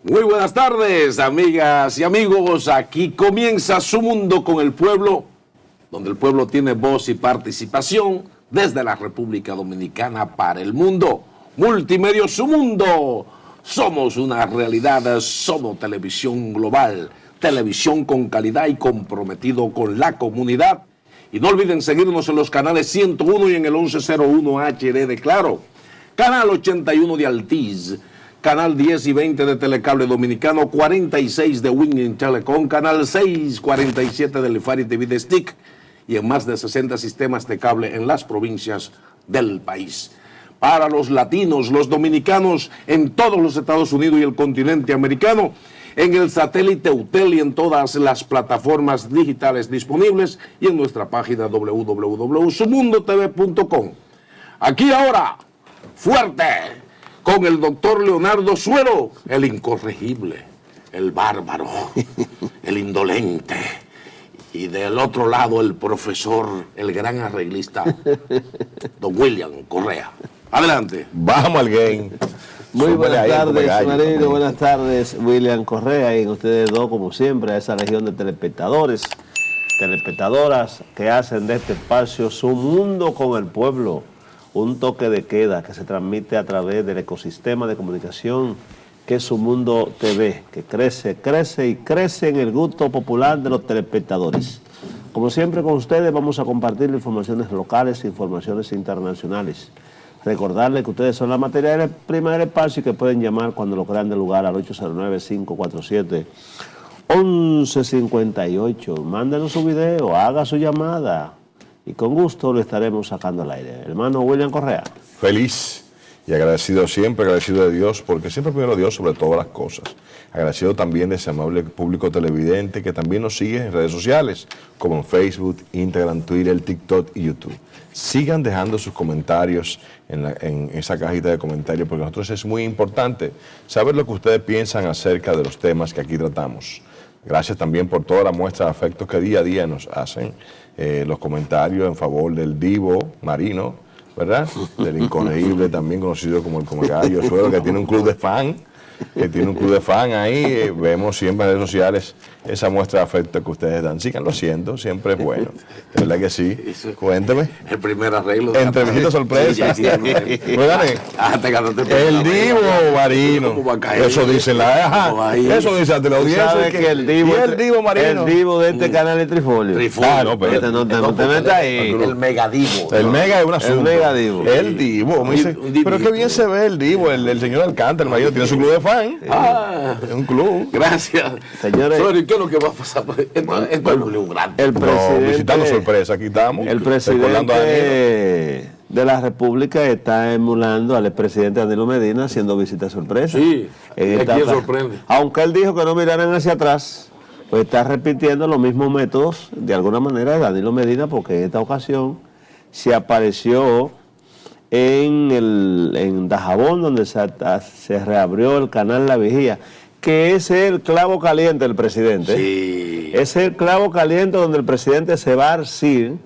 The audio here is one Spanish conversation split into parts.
Muy buenas tardes, amigas y amigos. Aquí comienza Su Mundo con el Pueblo, donde el pueblo tiene voz y participación desde la República Dominicana para el mundo. Multimedios Su Mundo. Somos una realidad, somos televisión global, televisión con calidad y comprometido con la comunidad. Y no olviden seguirnos en los canales 101 y en el 1101 HD de Claro, canal 81 de Altiz, canal 10 y 20 de Telecable Dominicano, 46 de Winning Telecom, canal 647 del Lifari TV de Stick y en más de 60 sistemas de cable en las provincias del país. Para los latinos, los dominicanos en todos los Estados Unidos y el continente americano, en el satélite UTEL y en todas las plataformas digitales disponibles y en nuestra página www.sumundotv.com. Aquí ahora, fuerte, con el doctor Leonardo Suero, el incorregible, el bárbaro, el indolente. Y del otro lado, el profesor, el gran arreglista, don William Correa. Adelante. Vamos al game. Muy buenas tardes, Marino. Buenas tardes, William Correa. Y ustedes dos, como siempre, a esa legión de telespectadores, telespectadoras que hacen de este espacio Su Mundo con el Pueblo. Un toque de queda que se transmite a través del ecosistema de comunicación que es Su Mundo TV, que crece, crece y crece en el gusto popular de los telespectadores. Como siempre con ustedes vamos a compartir informaciones locales e informaciones internacionales. Recordarles que ustedes son la materia prima del espacio y que pueden llamar cuando lo crean de lugar al 809-547-1158. Mándenos su video, haga su llamada y con gusto lo estaremos sacando al aire. Hermano William Correa. Feliz y agradecido siempre, agradecido de Dios, porque siempre primero Dios sobre todas las cosas. Agradecido también de ese amable público televidente que también nos sigue en redes sociales, como en Facebook, Instagram, Twitter, TikTok y YouTube. Sigan dejando sus comentarios en esa cajita de comentarios, porque a nosotros es muy importante saber lo que ustedes piensan acerca de los temas que aquí tratamos. Gracias también por toda la muestra de afecto que día a día nos hacen. Los comentarios en favor del divo marino, ¿verdad? Del incorregible, también conocido como el Comegallo Suero, que tiene un club de fan. Ahí. Vemos siempre en redes sociales esa muestra de afecto que ustedes dan. Síganlo haciendo, siempre es bueno. De verdad que sí. Cuénteme. El primer arreglo. Entrevista sorpresa. Sí, te el divo marino. Eso dice eso dice ante la audiencia. Que el divo, el divo marino. El divo de este canal es Trifolio. No, pero no te metas ahí. El megadivo. El mega es un asunto. El megadivo. El divo. Pero qué bien se ve el divo, el señor Alcántara, el marido, tiene su club de fan. Es un club. Gracias. Señores, ¿qué es lo que va a pasar? Esto es un grande. El presidente, visitando sorpresa, aquí estamos. El presidente de la República está emulando al expresidente Danilo Medina haciendo visita sorpresa. Sí, aquí sorprende. Aunque él dijo que no miraran hacia atrás, pues está repitiendo los mismos métodos, de alguna manera, de Danilo Medina, porque en esta ocasión se apareció en Dajabón, donde se reabrió el canal La Vigía, que es el clavo caliente del presidente. Sí. Es el clavo caliente donde el presidente se va a arcir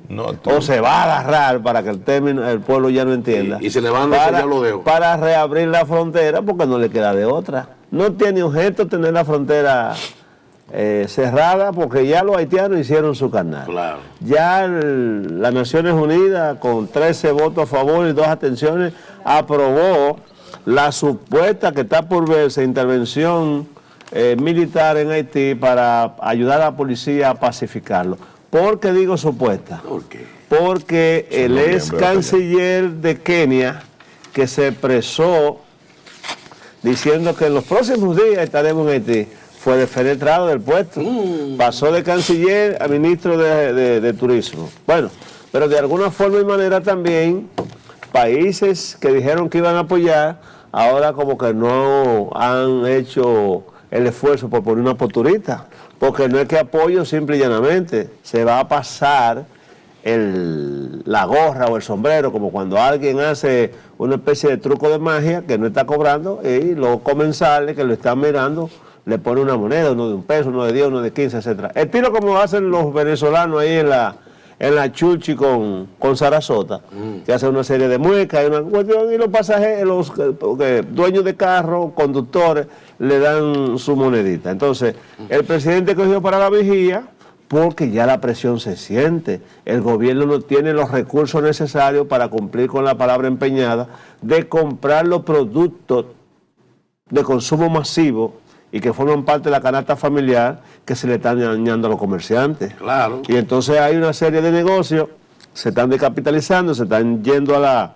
o se va a agarrar, para que el pueblo ya no entienda. Sí. Y se le van ya lo dejo. Para reabrir la frontera, porque no le queda de otra. No tiene objeto tener la frontera cerrada, porque ya los haitianos hicieron su canal. Claro. Ya las Naciones Unidas, con 13 votos a favor y 2 abstenciones, aprobó la supuesta, que está por verse, intervención militar en Haití para ayudar a la policía a pacificarlo. ¿Por qué digo supuesta? ¿Por qué? Porque el ex canciller de Kenia, que se expresó diciendo que en los próximos días estaremos en Haití, fue defenestrado del puesto. Pasó de canciller a ministro de Turismo. Bueno, pero de alguna forma y manera también países que dijeron que iban a apoyar, ahora como que no han hecho el esfuerzo por poner una posturita, porque no es que apoyo simple y llanamente, se va a pasar la gorra o el sombrero, como cuando alguien hace una especie de truco de magia que no está cobrando, y los comensales que lo están mirando le pone una moneda, uno de $1, uno de 10, uno de 15, etc. Estilo como hacen los venezolanos ahí en la Churchi con Sarasota, que hace una serie de muecas y los pasajeros, los dueños de carro, conductores, le dan su monedita. Entonces, el presidente cogió para la vigía porque ya la presión se siente. El gobierno no tiene los recursos necesarios para cumplir con la palabra empeñada de comprar los productos de consumo masivo y que forman parte de la canasta familiar que se le están dañando a los comerciantes. Claro. Y entonces hay una serie de negocios, se están descapitalizando, se están yendo a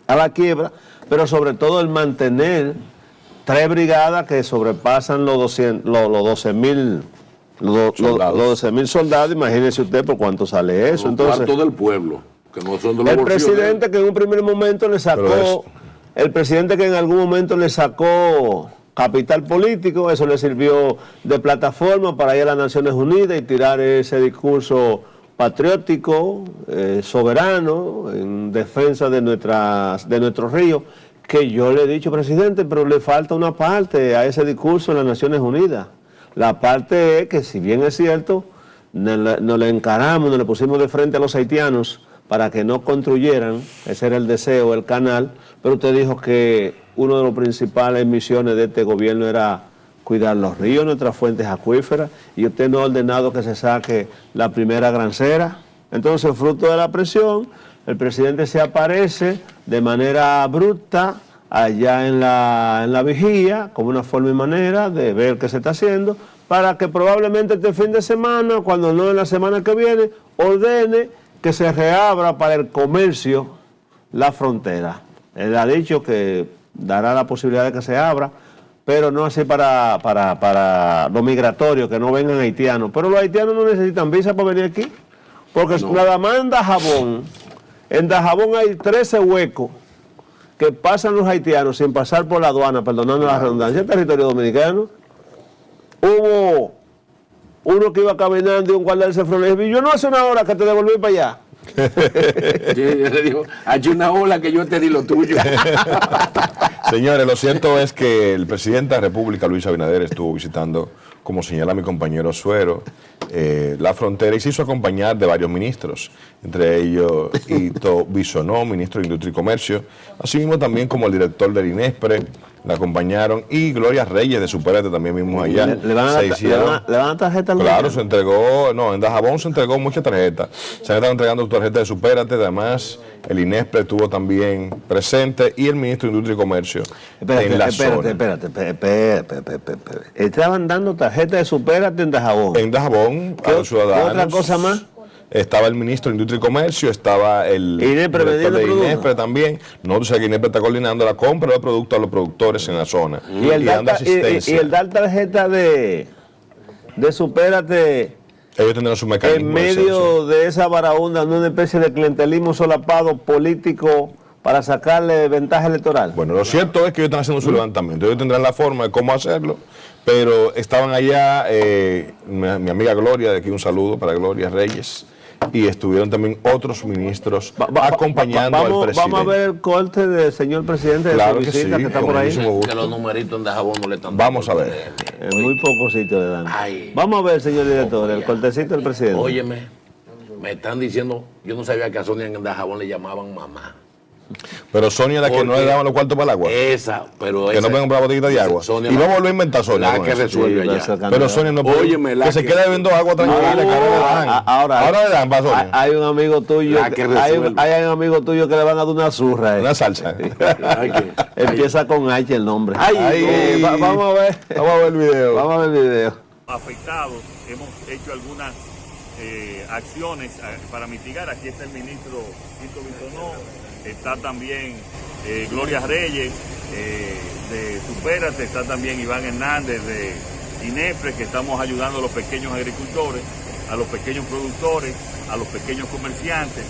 la quiebra, pero sobre todo el mantener 3 brigadas que sobrepasan los 12.000 soldados, imagínese usted por cuánto sale eso. Entonces, cuarto del pueblo, que no son de los el bolsillos. presidente que en un primer momento le sacó, el presidente que en algún momento le sacó capital político, eso le sirvió de plataforma para ir a las Naciones Unidas y tirar ese discurso patriótico, soberano, en defensa de nuestros ríos, que yo le he dicho, presidente, pero le falta una parte a ese discurso en las Naciones Unidas. La parte es que, si bien es cierto, nos le encaramos, nos le pusimos de frente a los haitianos para que no construyeran, ese era el deseo, el canal, pero usted dijo que una de las principales misiones de este gobierno era cuidar los ríos, nuestras fuentes acuíferas, y usted no ha ordenado que se saque la primera grancera. Entonces, fruto de la presión, el presidente se aparece de manera abrupta allá en la vigía, como una forma y manera de ver qué se está haciendo, para que probablemente este fin de semana, cuando no en la semana que viene, ordene que se reabra para el comercio la frontera. Él ha dicho que dará la posibilidad de que se abra, pero no así para los migratorios, que no vengan haitianos. Pero los haitianos no necesitan visa para venir aquí, porque nada más en Dajabón hay 13 huecos que pasan los haitianos sin pasar por la aduana, perdonando la redundancia, en territorio dominicano. Hubo uno que iba caminando y un guardia del Cefron le dijo, yo no hace una hora que te devolví para allá. Yo le digo, hay una ola que yo te di lo tuyo. Señores, lo cierto es que el presidente de la República, Luis Abinader, estuvo visitando, como señala mi compañero Suero, la frontera, y se hizo acompañar de varios ministros, entre ellos Ito Bisonó, ministro de Industria y Comercio, así mismo también como el director del INESPRE, le acompañaron, y Gloria Reyes de Supérate también mismo allá. ¿Le van a dar tarjeta? Claro, se entregó, en Dajabón se entregó muchas tarjetas. Se han estado entregando tarjetas de Supérate, además el INESPRE estuvo también presente y el ministro de Industria y Comercio en la zona. Espérate. Estaban dando tarjetas de Supérate en Dajabón. En Dajabón, a los ciudadanos. ¿Otra cosa más? Estaba el ministro de Industria y Comercio, estaba el director de INESPRE también. Nosotros aquí INESPRE está coordinando la compra de productos a los productores en la zona. Y el dar tarjeta de Supérate, ellos tendrán su mecanismo. En medio de esa varaunda, una especie de clientelismo solapado político para sacarle ventaja electoral. Bueno, lo cierto es que ellos están haciendo su levantamiento. Ellos tendrán la forma de cómo hacerlo, pero estaban allá, mi amiga Gloria, de aquí un saludo para Gloria Reyes, y estuvieron también otros ministros acompañando al presidente. Vamos a ver el corte del señor presidente claro de que visita, sí, que está por ahí. Que los numeritos en Dajabón no le están dando. Vamos a ver. En muy pocos sitios le dan. Vamos a ver, señor director, el cortecito del presidente. Óyeme, me están diciendo, yo no sabía que a Sonia en Dajabón le llamaban mamá. Pero Sonia la que no le daban los cuartos para el agua. Esa, pero que no pueden comprar botellita de agua. Sonia, y no volvió a inventar Sonia. La que resuelve allá. Pero Sonia no puede. Óyeme, que se quede bebiendo agua tranquila. Ahora le dan para Sonia. Hay un amigo tuyo. Hay un amigo tuyo que le van a dar una zurra. Una salsa. Empieza con H el nombre. Vamos a ver. Vamos a ver el video. Vamos a ver el video. Afectados, hemos hecho algunas acciones para mitigar. Aquí está el ministro Ito Bisonó, está también Gloria Reyes de Supérate, está también Iván Hernández de INESPRE, que estamos ayudando a los pequeños agricultores, a los pequeños productores, a los pequeños comerciantes,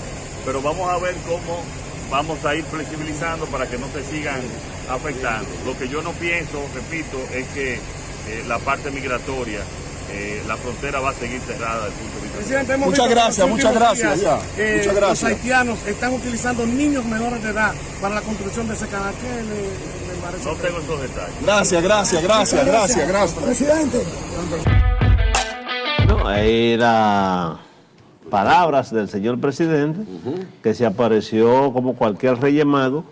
pero vamos a ver cómo vamos a ir flexibilizando para que no se sigan afectando. Lo que yo no pienso, repito, es que la parte migratoria, la frontera va a seguir cerrada desde el punto de vista. Presidente, muchas gracias. Muchas gracias. Los haitianos están utilizando niños menores de edad para la construcción de ese canal. ¿Qué le parece? No tengo esos detalles. Gracias. Presidente. No, ahí palabras del señor presidente, que se apareció como cualquier Reyes Mago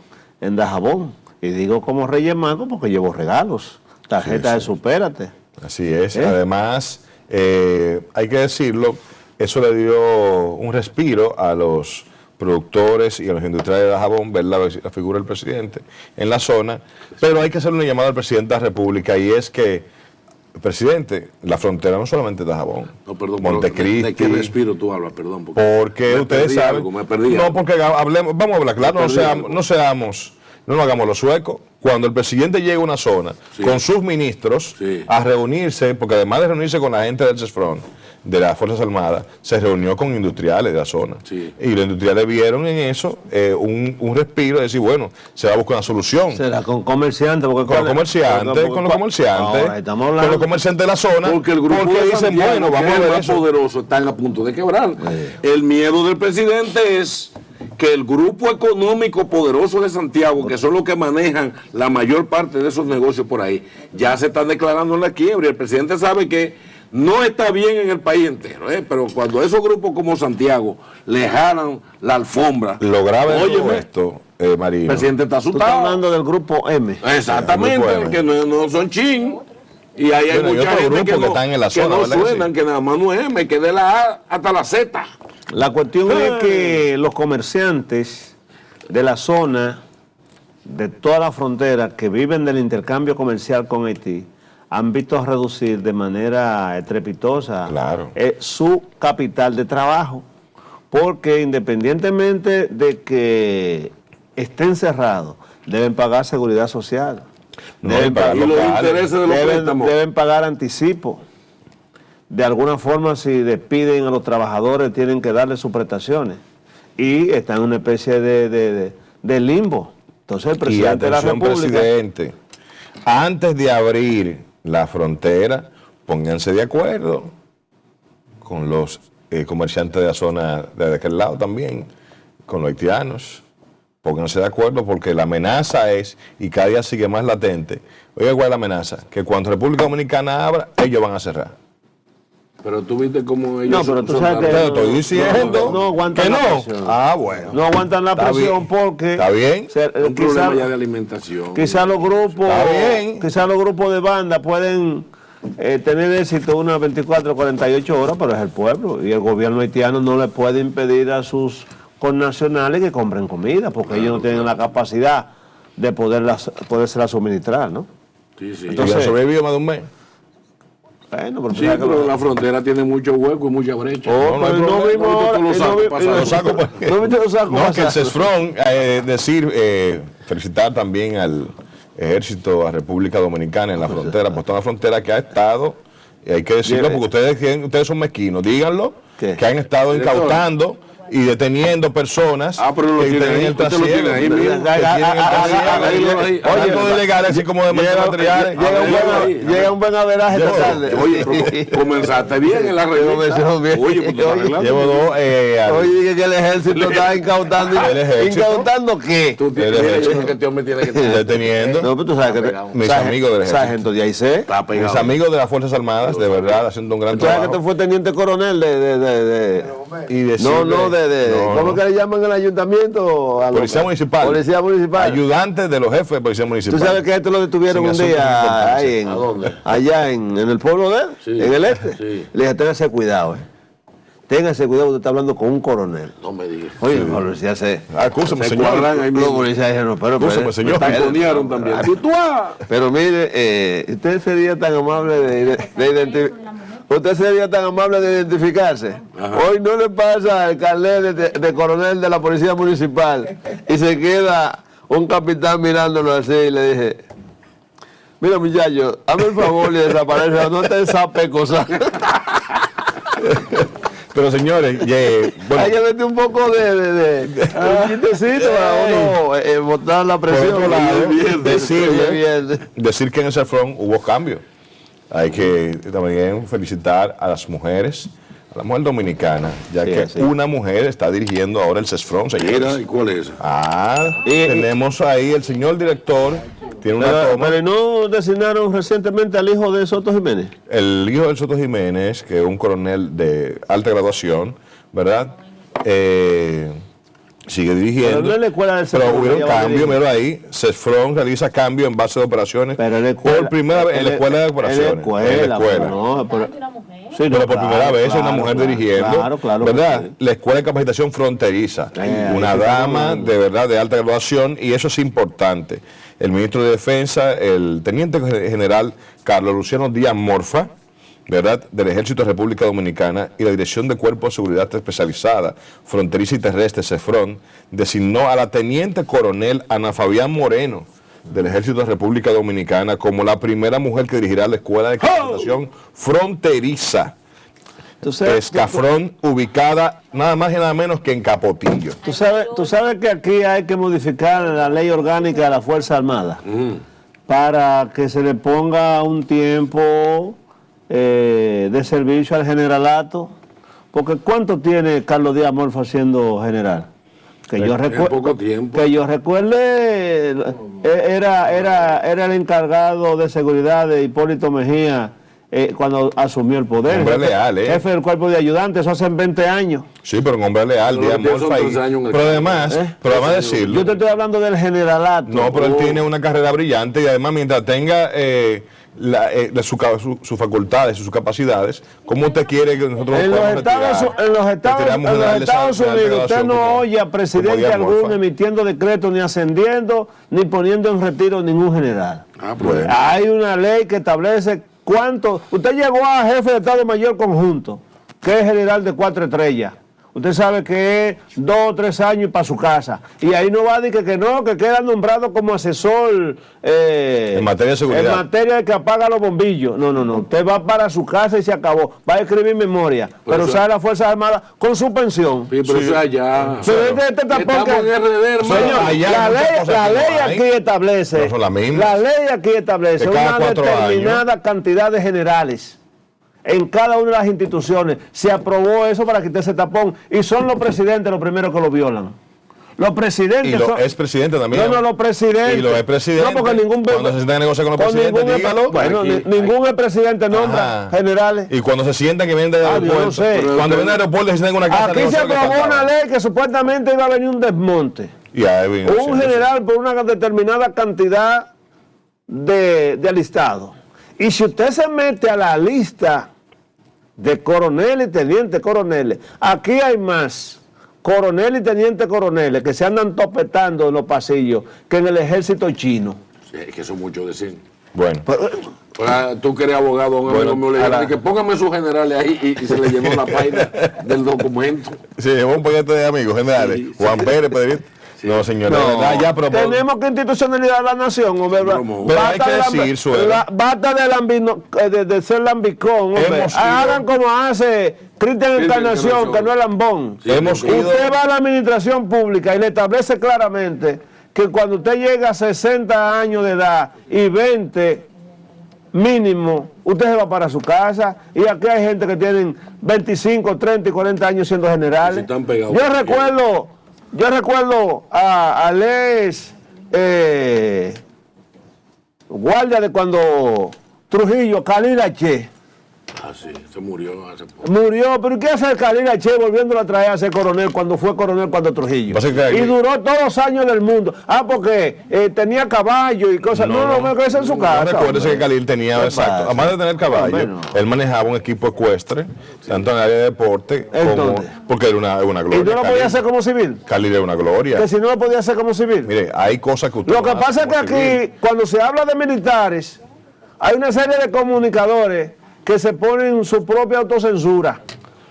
en Dajabón. Y digo como Reyes Mago porque llevó regalos, tarjeta de Supérate. Así es. Además, hay que decirlo, eso le dio un respiro a los productores y a los industriales de Dajabón ver la figura del presidente en la zona, pero hay que hacer una llamada al presidente de la República, y es que, presidente, la frontera no solamente es Dajabón, No, perdón, Montecristi. ¿de qué respiro tú hablas? Perdón. Porque ustedes saben, no, porque hablemos, vamos a hablar claro, no nos hagamos los suecos. Cuando el presidente llega a una zona con sus ministros a reunirse, porque además de reunirse con la gente del CESFRON, de las Fuerzas Armadas, se reunió con industriales de la zona. Y los industriales vieron en eso un respiro de decir, bueno, se va a buscar una solución. Será con comerciantes. Con los comerciantes, con los comerciantes de la zona, porque el grupo de dicen, bueno, vamos a ver más poderoso, están a punto de quebrar. El miedo del presidente es que el grupo económico poderoso de Santiago, que son los que manejan la mayor parte de esos negocios por ahí, ya se están declarando en la quiebra. Y el presidente sabe que no está bien en el país entero, pero cuando esos grupos como Santiago le jalan la alfombra. Lo grave de todo esto, Marino. El presidente está asustado. Tú estás hablando del grupo M. Exactamente, que no son chin. Y ahí hay mucha gente que están en la zona, no suenan, que nada más no es M, que de la A hasta la Z. La cuestión es que los comerciantes de la zona, de toda la frontera, que viven del intercambio comercial con Haití, han visto reducir de manera estrepitosa su capital de trabajo, porque independientemente de que estén cerrados, deben pagar seguridad social, deben pagar anticipo. De alguna forma, si despiden a los trabajadores, tienen que darles sus prestaciones. Y están en una especie de limbo. Entonces, el presidente de la República... presidente, antes de abrir la frontera, pónganse de acuerdo con los comerciantes de la zona de aquel lado también, con los haitianos. Pónganse de acuerdo, porque la amenaza es, y cada día sigue más latente. Oiga, ¿cuál es la amenaza? Que cuando República Dominicana abra, ellos van a cerrar. Pero tú viste cómo ellos... No, pero tú sabes que... Te estoy diciendo no aguantan que la no. presión. Bueno. No aguantan la presión porque... Está bien. Un problema ya de alimentación. Quizás los grupos de banda pueden tener éxito unas 24 o 48 horas, pero es el pueblo. Y el gobierno haitiano no le puede impedir a sus connacionales que compren comida, porque ellos no tienen la capacidad de podérsela suministrar, ¿no? Sí. Entonces, ¿ya sobrevivió más de un mes? Bueno, pero la frontera tiene mucho hueco y mucha brecha. No que el CESFRON, felicitar también al Ejército, a República Dominicana en la frontera, pues toda una frontera que ha estado, y hay que decirlo porque ustedes son mezquinos, díganlo, que han estado incautando y deteniendo personas pero lo que tienen el trasiego. Oye, legales así como de materiales. Llega un buen averaje esta tarde. Oye, comenzaste bien en la revista. Oye, llevo dos. Oye, que el ejército está incautando. ¿Incautando qué? Tú tienes que este hombre tiene que estar deteniendo. No, pero tú sabes que mis amigos del ejército. Sargento de Aicé. Mis amigos de las Fuerzas Armadas, de verdad, haciendo un gran trabajo. ¿Tú sabes que tú fue teniente coronel ¿cómo que le llaman al ayuntamiento? Policía municipal. Policía municipal. Ayudante de los jefes de policía municipal. ¿Tú sabes que esto lo detuvieron un día ahí ¿A dónde? allá en el pueblo de él? En el este. Le dije, téngase cuidado, Téngase cuidado, usted está hablando con un coronel. No me digas. Oye, la policía Acúsame, señor. Los policías dijeron, acúsame, señor. Taconearon también. Pero mire, usted sería tan amable de identificar. Usted sería tan amable de identificarse. Hoy no le pasa el carnet de coronel de la policía municipal y se queda un capitán mirándolo así y le dije, mira muchacho, hazme el favor y desaparece, no te sape cosas. Pero señores, bueno, hay que meter un poco de un chistecito para uno botar la presión. Decir que en el CESFRON hubo cambios. Hay que también felicitar a las mujeres, a la mujer dominicana, ya que una mujer está dirigiendo ahora el CESFRON, señores. ¿Y cuál es? Tenemos ahí el señor director, tiene una toma. Pero ¿no designaron recientemente al hijo de Soto Jiménez? El hijo de Soto Jiménez, que es un coronel de alta graduación, ¿verdad? Sigue dirigiendo. Pero no es la escuela del Pero Cefrón, hubieron ella va a cambios, dirigir. mira ahí. Cefrón realiza cambios en base de operaciones. Pero en la escuela, por primera vez en la escuela de operaciones. En la escuela. No, pero, sí, no, pero por primera vez hay una mujer claro, dirigiendo, claro, ¿verdad? sí. La escuela de capacitación fronteriza, una dama de verdad de alta graduación, y eso es importante. El ministro de Defensa, el teniente general Carlos Luciano Díaz Morfa, ¿verdad?, del Ejército de República Dominicana, y la Dirección de Cuerpo de Seguridad Especializada, Fronteriza y Terrestre, CEFRON, designó a la teniente coronel Ana Fabián Moreno, del Ejército de República Dominicana, como la primera mujer que dirigirá la Escuela de Capacitación Fronteriza, Escafrón, ubicada nada más y nada menos que en Capotillo. Tú sabes que aquí hay que modificar la ley orgánica de la Fuerza Armada para que se le ponga un tiempo de servicio al generalato, porque ¿cuánto tiene Carlos Díaz Morfa siendo general? Que yo recuerde, era el encargado de seguridad de Hipólito Mejía cuando asumió el poder. Hombre leal, jefe del cuerpo de ayudantes, eso hace 20 años. Sí, pero un hombre leal, Díaz Morfa. Pero además decirlo. Yo te estoy hablando del generalato. No, pero él tiene una carrera brillante, y además mientras tenga sus facultades y sus capacidades, ¿cómo usted quiere que nosotros en los Estados Unidos usted no oye a presidente alguno emitiendo decretos, ni ascendiendo, ni poniendo en retiro ningún general? Pues. Hay una ley que establece cuánto. Usted llegó a jefe de Estado Mayor Conjunto, que es general de 4 estrellas. Usted sabe que es 2 o 3 años para su casa. Y ahí no va a decir que no, que queda nombrado como asesor en materia de seguridad. En materia de que apaga los bombillos. No. Usted va para su casa y se acabó. Va a escribir memoria. Pero sale a las Fuerzas Armadas con su pensión. Sí, pero eso allá. Pero este tampoco. Señor, la ley aquí establece. No son las mismas. La ley aquí establece una determinada cantidad de generales en cada una de las instituciones. Se aprobó eso para quitar ese tapón, y son los presidentes los primeros que lo violan. Los presidentes. Y los expresidentes también. No, los presidentes. Y los expresidentes. No, porque ningún. Cuando se sientan a negociar con los presidentes, dígalo. Bueno, ningún expresidente nombra generales. Y cuando se sientan que vienen del aeropuerto. No sé. Cuando vienen del aeropuerto, se sientan en una casa. Aquí se aprobó una ley que supuestamente iba a venir un desmonte. Un general por una determinada cantidad de alistados. Y si usted se mete a la lista de coroneles y teniente coroneles, aquí hay más coroneles y teniente coroneles que se andan topetando en los pasillos que en el ejército chino. Sí, es que eso es mucho decir. Bueno. Tú que eres abogado, un amigo mío le dijo que póngame sus generales ahí, y se le llenó la página del documento. Sí, llevó un paquete de amigos generales. Sí, Juan Pérez, Pedrito. Sí. No, señor, ya tenemos que institucionalizar la nación, hombre. Pero hay que decir, basta de ser lambicón, hombre. Hagan como hace Cristian Encarnación, que no es lambón. Sí, usted va a la administración pública y le establece claramente que cuando usted llega a 60 años de edad y 20 mínimo, usted se va para su casa. Y aquí hay gente que tienen 25, 30 y 40 años siendo generales. Yo recuerdo a Les guardia de cuando Trujillo, Khalil H. Sí, se murió hace poco. Murió, pero ¿qué hace el Khalil H volviéndolo a traer a ser coronel cuando fue coronel cuando Trujillo? Y duró todos los años del mundo. Porque tenía caballo y cosas. No, que eso en su casa. Recuérdese que Khalil tenía, exacto, además de tener caballo, él manejaba un equipo ecuestre, tanto en el área de deporte como. Porque era una gloria. ¿Y no lo podía hacer como civil? Khalil era una gloria. Que si no lo podía hacer como civil. Mire, hay cosas que usted. Lo que pasa es que aquí, cuando se habla de militares, hay una serie de comunicadores que se ponen su propia autocensura.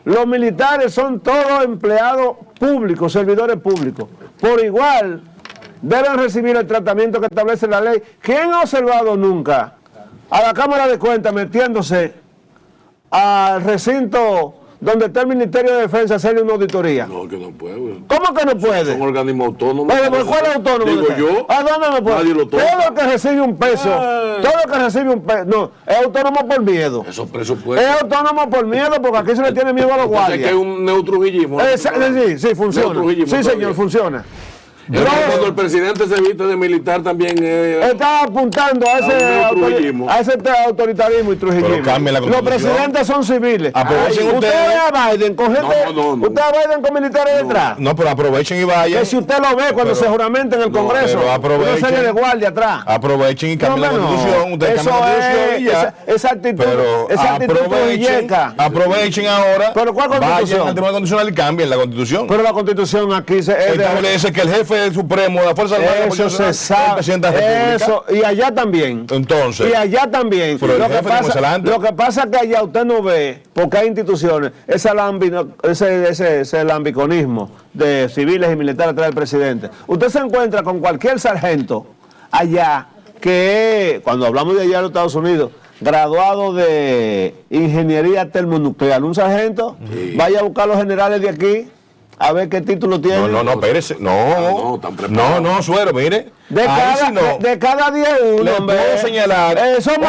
Los militares son todos empleados públicos, servidores públicos. Por igual, deben recibir el tratamiento que establece la ley. ¿Quién ha observado nunca a la Cámara de Cuentas metiéndose al recinto donde está el Ministerio de Defensa a hacerle una auditoría? No, que no puede. ¿Cómo que no puede? Son organismos autónomos. Pero ¿cuál es autónomo? Digo yo. ¿A dónde me puede? Nadie lo toca. Todo el que recibe un peso, no, es autónomo por miedo. Esos presupuestos. Es autónomo por miedo porque aquí se le tiene miedo a los guardias. Es que hay un neutrujillismo. Sí, funciona. Sí, señor, funciona. Cuando el presidente se viste de militar también está apuntando a ese autoritarismo y trujillismo. Pero cambia la Los Constitución. presidentes son civiles. Aprovechen Usted ustedes. ve a Biden con gente, usted a Biden con militares detrás. No, pero aprovechen y vayan. Que si usted lo ve cuando se juramenta en el Congreso, pero aprovechen. una serie de guardia atrás. Aprovechen y cambien la Constitución. Ustedes Eso cambian la Constitución y ya. esa actitud, Pero esa actitud trujilleca. aprovechen ahora. ¿Pero cuál Constitución? Vayan al Tribunal Constitucional y cambien la Constitución. Pero la Constitución aquí Establece que el jefe supremo de la Fuerza Armada eso se es el sabe. presidente de la República. Eso, y allá también. Entonces. Y allá también. Pero el Lo que, jefe de Nueva Zelanda. lo que pasa es que allá usted no ve, porque hay instituciones, ese lambiconismo de civiles y militares atrás del presidente. Usted se encuentra con cualquier sargento allá que, cuando hablamos de allá en los Estados Unidos, graduado de ingeniería termonuclear, un sargento, vaya a buscar a los generales de aquí a ver qué título tiene. No, espérese. No, Suero, mire. De cada 10 uno, le puedo señalar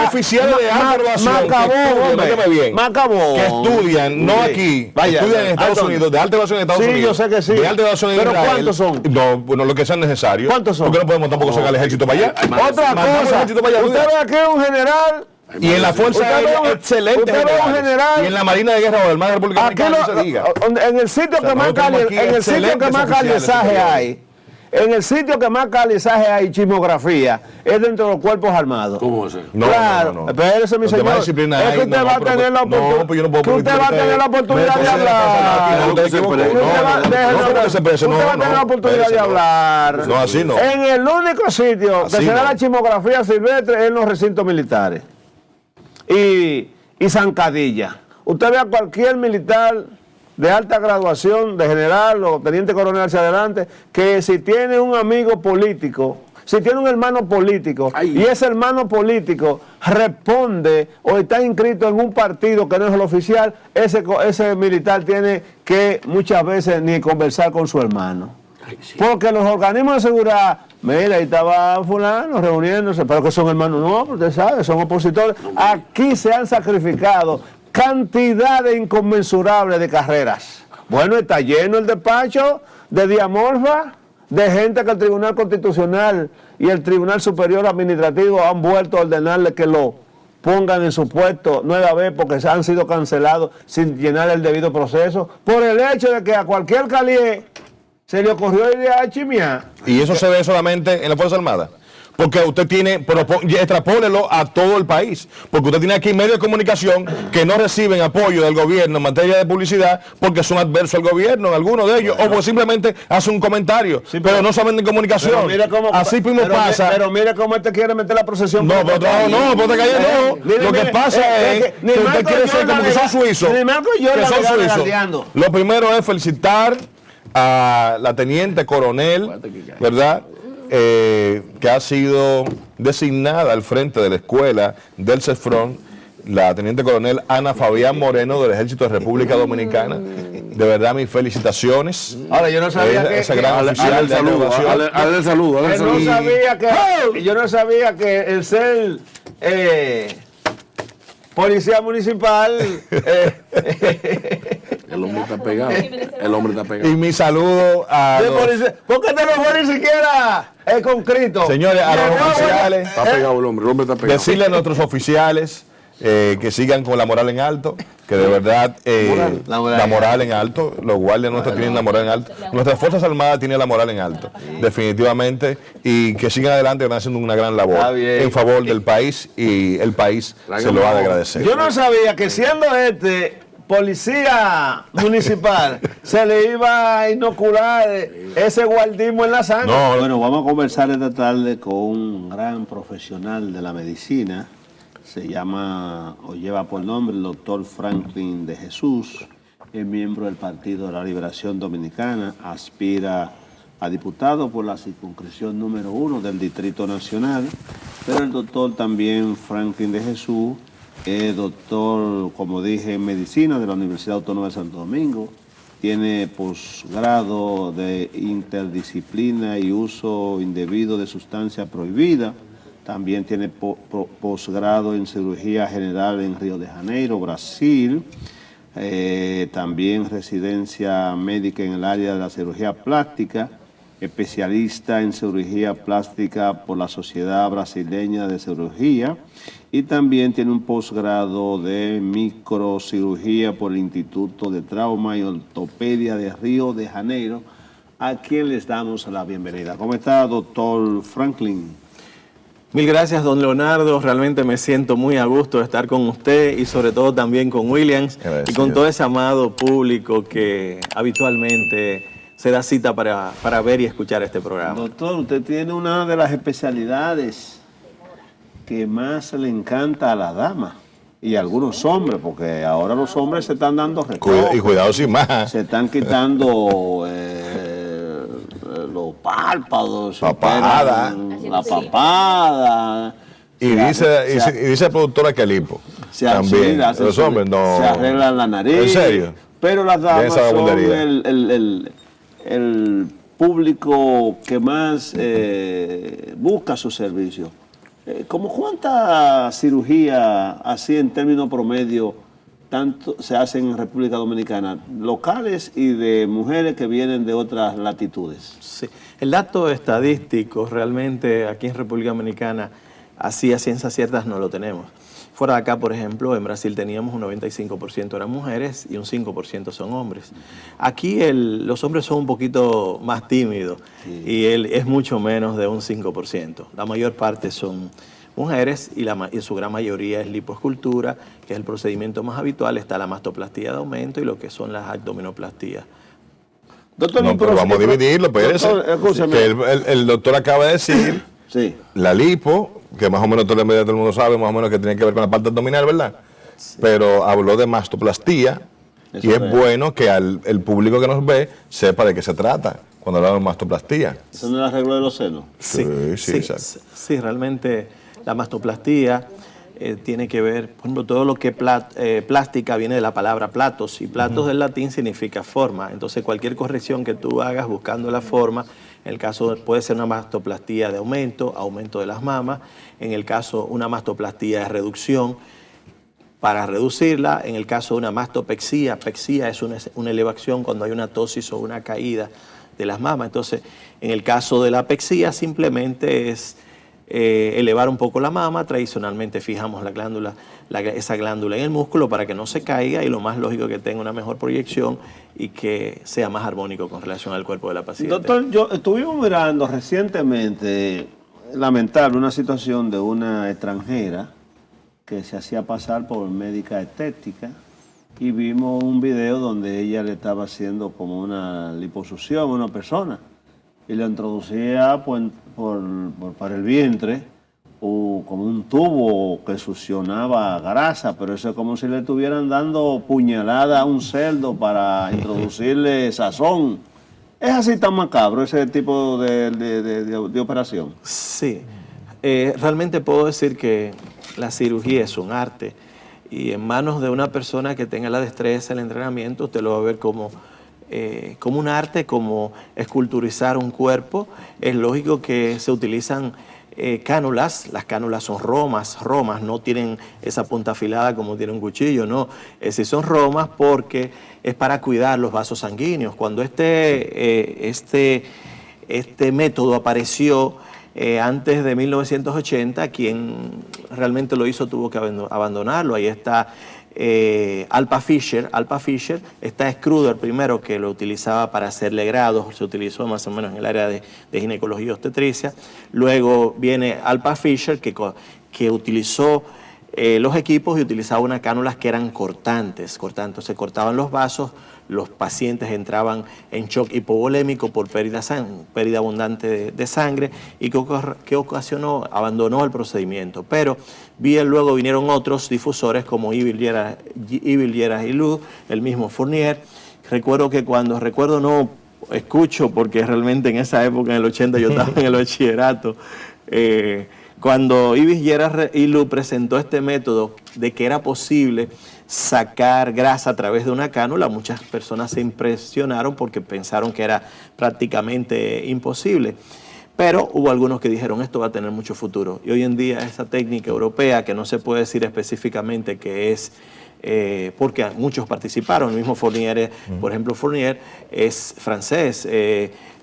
oficiales de alta graduación que estudian, no aquí, estudian en Estados Unidos, de alta graduación en Estados Unidos. Sí, yo sé que sí. De alta graduación en ¿Pero Israel. cuántos son? No, bueno, lo que sea necesario. ¿Cuántos son? Porque no podemos tampoco sacar el ejército para allá. Otra cosa, usted ve aquí un general. Y en la Fuerza Aérea, excelente general. Y en la Marina de Guerra o Armada Republicana no se diga. En el sitio que más calizaje hay, en el sitio que más calizaje hay chismografía, es dentro de los cuerpos armados. ¿Cómo es eso? Claro, espérese, mi señor. Es que usted va a tener la oportunidad. Usted va a tener la oportunidad de hablar. Usted va a tener la oportunidad de hablar. No, así no. En el único sitio que se da la chismografía silvestre es en los recintos militares. Y zancadilla. Usted ve a cualquier militar de alta graduación, de general o teniente coronel hacia adelante, que si tiene un amigo político, si tiene un hermano político, y ese hermano político responde o está inscrito en un partido que no es el oficial, ese militar tiene que muchas veces ni conversar con su hermano. Porque los organismos de seguridad, mira, ahí estaba fulano reuniéndose, pero que son hermanos, no, usted sabe, son opositores. Aquí se han sacrificado cantidades inconmensurables de carreras. Bueno, está lleno el despacho de diamorfa, de gente que el Tribunal Constitucional y el Tribunal Superior Administrativo han vuelto a ordenarle que lo pongan en su puesto nueva vez porque han sido cancelados sin llenar el debido proceso, por el hecho de que a cualquier calié se le ocurrió ir a chimiar. ¿Y eso se ve solamente en la Fuerza Armada? Porque usted tiene, extrapólelo a todo el país, porque usted tiene aquí medios de comunicación que no reciben apoyo del gobierno en materia de publicidad porque son adversos al gobierno, algunos de ellos, o porque simplemente hacen un comentario, sí, pero no saben de comunicación. Así mismo pasa. Pero mire cómo este quiere meter la procesión. No, pero lo que pasa es que usted quiere ser como que son suizos. Lo primero es felicitar a la teniente coronel, ¿verdad?, que ha sido designada al frente de la escuela del CEFRON, la teniente coronel Ana Fabián Moreno del Ejército de República Dominicana. De verdad, mis felicitaciones. Ahora, yo no sabía que esa gran oficial de graduación. Hazle saludo. Yo no sabía que el ser policía municipal. El hombre está pegado. Y mi saludo a porque te lo fue ni siquiera con Cristo. Señores, a los oficiales. Está pegado el hombre está pegado. Decirle a nuestros oficiales que sigan con la moral en alto, que de verdad la moral en alto, los guardias nuestros tienen la moral en alto, nuestras Fuerzas Armadas tienen la moral en alto, definitivamente, y que sigan adelante, que están haciendo una gran labor en favor del país, y el país se lo ha de agradecer. Yo no sabía que siendo policía municipal se le iba a inocular ese guardismo en la sangre. Bueno, vamos a conversar esta tarde con un gran profesional de la medicina. Se llama o lleva por nombre el doctor Franklin de Jesús, es miembro del Partido de la Liberación Dominicana, aspira a diputado por la circunscripción número 1 del Distrito Nacional, pero el doctor también Franklin de Jesús es doctor, como dije, en medicina de la Universidad Autónoma de Santo Domingo, tiene posgrado de interdisciplina y uso indebido de sustancias prohibidas. También tiene posgrado en cirugía general en Río de Janeiro, Brasil. También residencia médica en el área de la cirugía plástica especialista en cirugía plástica por la Sociedad Brasileña de Cirugía y también tiene un posgrado de microcirugía por el Instituto de Trauma y Ortopedia de Río de Janeiro, a quien les damos la bienvenida. ¿Cómo está, doctor Franklin? Mil gracias, don Leonardo. Realmente me siento muy a gusto de estar con usted y sobre todo también con Williams y con todo ese amado público que habitualmente se da cita para ver y escuchar este programa. Doctor, usted tiene una de las especialidades que más le encanta a las damas y a algunos hombres, porque ahora los hombres se están dando retoques. Y cuidado sin más. Se están quitando los párpados, papada, la papada. Y dice la productora que lipo. También. Los hombres no. Se arreglan la nariz. ¿En serio? Pero las damas son el público que más busca su servicio. ¿Cómo cuánta cirugía, así en términos promedio, tanto se hacen en República Dominicana, locales y de mujeres que vienen de otras latitudes? Sí. El dato estadístico realmente aquí en República Dominicana, así a ciencias ciertas, no lo tenemos. Fuera de acá, por ejemplo, en Brasil teníamos un 95% eran mujeres y un 5% son hombres. Aquí los hombres son un poquito más tímidos y él es mucho menos de un 5%. La mayor parte son mujeres y su gran mayoría es lipoescultura, que es el procedimiento más habitual. Está la mastoplastia de aumento y lo que son las abdominoplastías. Doctor, no, pero vamos a dividirlo, espérese. El doctor acaba de decir la lipo, que más o menos todo el mundo sabe, más o menos que tiene que ver con la parte abdominal, ¿verdad? Sí. Pero habló de mastoplastía y es bueno que el público que nos ve sepa de qué se trata cuando hablamos de mastoplastía. ¿Eso no es el arreglo de los senos? Sí, exacto. Sí, realmente la mastoplastía tiene que ver, por ejemplo, todo lo que plástica viene de la palabra platos, y platos del latín significa forma. Entonces cualquier corrección que tú hagas buscando la forma, en el caso puede ser una mastoplastía de aumento de las mamas, en el caso una mastoplastía de reducción para reducirla, en el caso de una mastopexía, pexía es una elevación cuando hay una tosis o una caída de las mamas. Entonces, en el caso de la pexía simplemente es elevar un poco la mama. Tradicionalmente fijamos esa glándula en el músculo para que no se caiga y lo más lógico que tenga una mejor proyección y que sea más armónico con relación al cuerpo de la paciente. Doctor, estuvimos mirando recientemente, lamentable, una situación de una extranjera que se hacía pasar por médica estética y vimos un video donde ella le estaba haciendo como una liposucción a una persona y le introducía para el vientre como un tubo que succionaba grasa, pero eso es como si le estuvieran dando puñalada a un cerdo para introducirle sazón. ¿Es así tan macabro ese tipo de operación? Sí, realmente puedo decir que la cirugía es un arte y en manos de una persona que tenga la destreza, el entrenamiento, usted lo va a ver como un arte, como esculturizar un cuerpo. Es lógico que se utilizan cánulas. Las cánulas son romas, no tienen esa punta afilada como tiene un cuchillo, no. Si son romas porque es para cuidar los vasos sanguíneos. Cuando este método apareció antes de 1980, quien realmente lo hizo tuvo que abandonarlo. Ahí está Alpa Fischer. Está Schröder primero, que lo utilizaba para hacer legrados, se utilizó más o menos en el área de ginecología y obstetricia. Luego viene Alpa Fischer, que utilizó los equipos y utilizaba unas cánulas que eran cortantes. Se cortaban los vasos, los pacientes entraban en shock hipovolémico por pérdida abundante de sangre y que abandonó el procedimiento. Pero luego vinieron otros difusores como Yves Lleras-Hillou, el mismo Fournier. Escucho porque realmente en esa época, en el 80, yo estaba en el bachillerato. Cuando Yves Lleras-Hillou presentó este método de que era posible sacar grasa a través de una cánula, muchas personas se impresionaron porque pensaron que era prácticamente imposible. Pero hubo algunos que dijeron esto va a tener mucho futuro. Y hoy en día esa técnica europea, que no se puede decir específicamente que es, porque muchos participaron, el mismo Fournier, por ejemplo, Fournier es francés,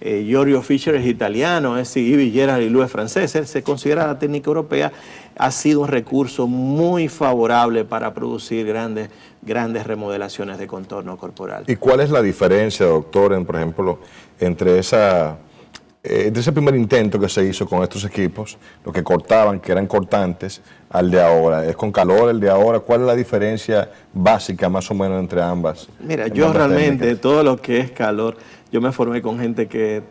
Giorgio Fischer es italiano, Yves Gérard es francés, se considera la técnica europea, ha sido un recurso muy favorable para producir grandes remodelaciones de contorno corporal. ¿Y cuál es la diferencia, doctor, por ejemplo, entre ese primer intento que se hizo con estos equipos, lo que cortaban, que eran cortantes, al de ahora? ¿Es con calor el de ahora? ¿Cuál es la diferencia básica más o menos entre ambas? Mira, yo realmente técnicas? Todo lo que es calor, yo me formé con gente que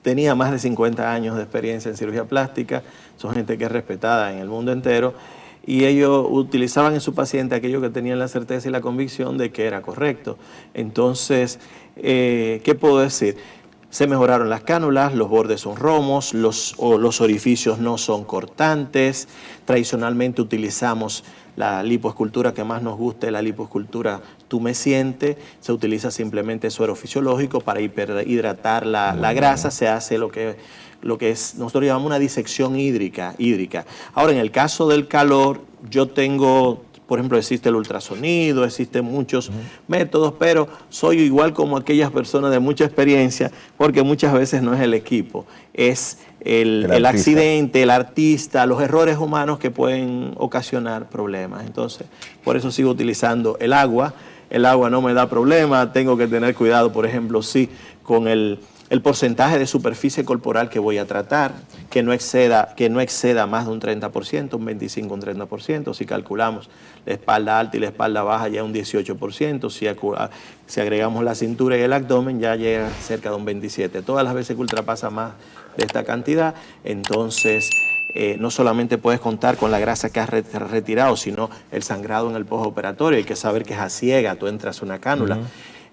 tenía más de 50 años de experiencia en cirugía plástica, son gente que es respetada en el mundo entero, y ellos utilizaban en su paciente aquello que tenían la certeza y la convicción de que era correcto. Entonces, ¿qué puedo decir? Se mejoraron las cánulas, los bordes son romos, los orificios no son cortantes. Tradicionalmente utilizamos la lipoescultura que más nos gusta, la lipoescultura tumesciente. Se utiliza simplemente suero fisiológico para hidratar la grasa. Se hace lo que nosotros llamamos una disección hídrica. Ahora, en el caso del calor, yo tengo... Por ejemplo, existe el ultrasonido, existen muchos métodos, pero soy igual como aquellas personas de mucha experiencia, porque muchas veces no es el equipo, es el accidente, el artista, los errores humanos que pueden ocasionar problemas. Entonces, por eso sigo utilizando el agua. El agua no me da problema, tengo que tener cuidado, por ejemplo, sí, con el porcentaje de superficie corporal que voy a tratar, que no exceda más de un 30%, un 25%, un 30%. Si calculamos la espalda alta y la espalda baja, ya un 18%. Si agregamos la cintura y el abdomen, ya llega cerca de un 27%. Todas las veces que ultrapasa más de esta cantidad, entonces no solamente puedes contar con la grasa que has retirado, sino el sangrado en el postoperatorio. Hay que saber que es a ciega, tú entras a una cánula.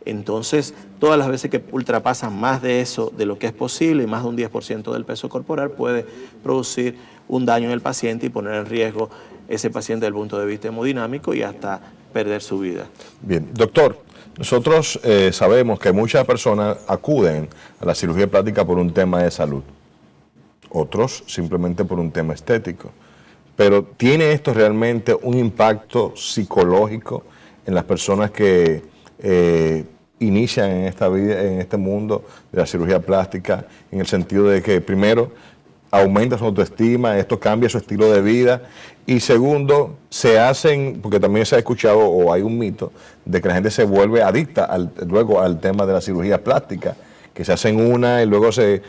Entonces, todas las veces que ultrapasan más de eso, de lo que es posible, y más de un 10% del peso corporal, puede producir un daño en el paciente y poner en riesgo ese paciente desde el punto de vista hemodinámico y hasta perder su vida. Bien, doctor, nosotros sabemos que muchas personas acuden a la cirugía plástica por un tema de salud, otros simplemente por un tema estético. Pero ¿tiene esto realmente un impacto psicológico en las personas que inician en esta vida, en este mundo de la cirugía plástica, en el sentido de que primero aumenta su autoestima, esto cambia su estilo de vida, y segundo, se hacen, porque también se ha escuchado o hay un mito de que la gente se vuelve adicta luego al tema de la cirugía plástica, que se hacen una y luego se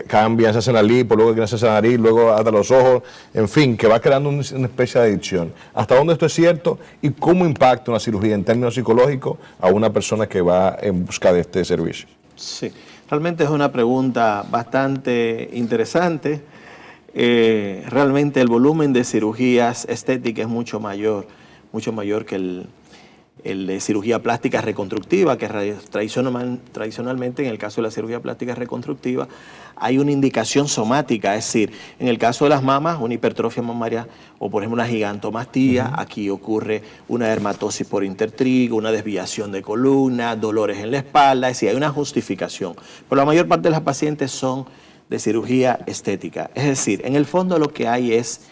cambian, se hacen la lipo, luego quieren hacerse la nariz, luego hasta los ojos, en fin, que va creando una especie de adicción. ¿Hasta dónde esto es cierto y cómo impacta una cirugía en términos psicológicos a una persona que va en busca de este servicio? Sí, realmente es una pregunta bastante interesante. Realmente el volumen de cirugías estéticas es mucho mayor que el de cirugía plástica reconstructiva, que tradicionalmente en el caso de la cirugía plástica reconstructiva hay una indicación somática, es decir, en el caso de las mamas, una hipertrofia mamaria o por ejemplo una gigantomastía, aquí ocurre una dermatosis por intertrigo, una desviación de columna, dolores en la espalda, es decir, hay una justificación. Pero la mayor parte de las pacientes son de cirugía estética, es decir, en el fondo lo que hay es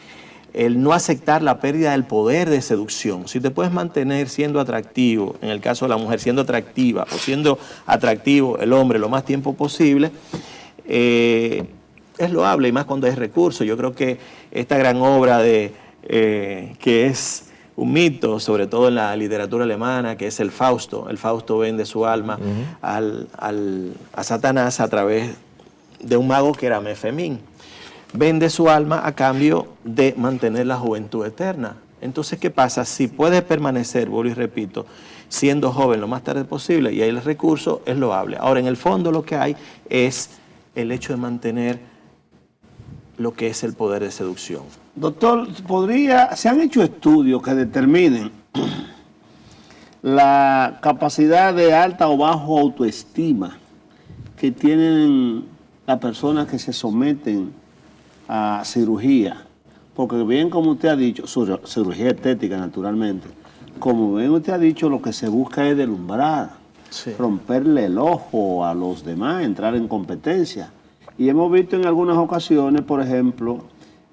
el no aceptar la pérdida del poder de seducción. Si te puedes mantener siendo atractivo, en el caso de la mujer siendo atractiva o siendo atractivo el hombre lo más tiempo posible, es loable y más cuando hay recursos. Yo creo que esta gran obra que es un mito, sobre todo en la literatura alemana, que es el Fausto vende su alma a Satanás a través de un mago que era Mefemín. Vende su alma a cambio de mantener la juventud eterna. Entonces, ¿qué pasa? Si puede permanecer, vuelvo y repito, siendo joven lo más tarde posible y hay el recurso, es loable. Ahora, en el fondo lo que hay es el hecho de mantener lo que es el poder de seducción. Doctor, ¿se han hecho estudios que determinen la capacidad de alta o bajo autoestima que tienen las personas que se someten a cirugía? Porque bien, como usted ha dicho, cirugía estética naturalmente, como bien usted ha dicho, lo que se busca es deslumbrar, romperle el ojo a los demás, entrar en competencia. Y hemos visto en algunas ocasiones, por ejemplo,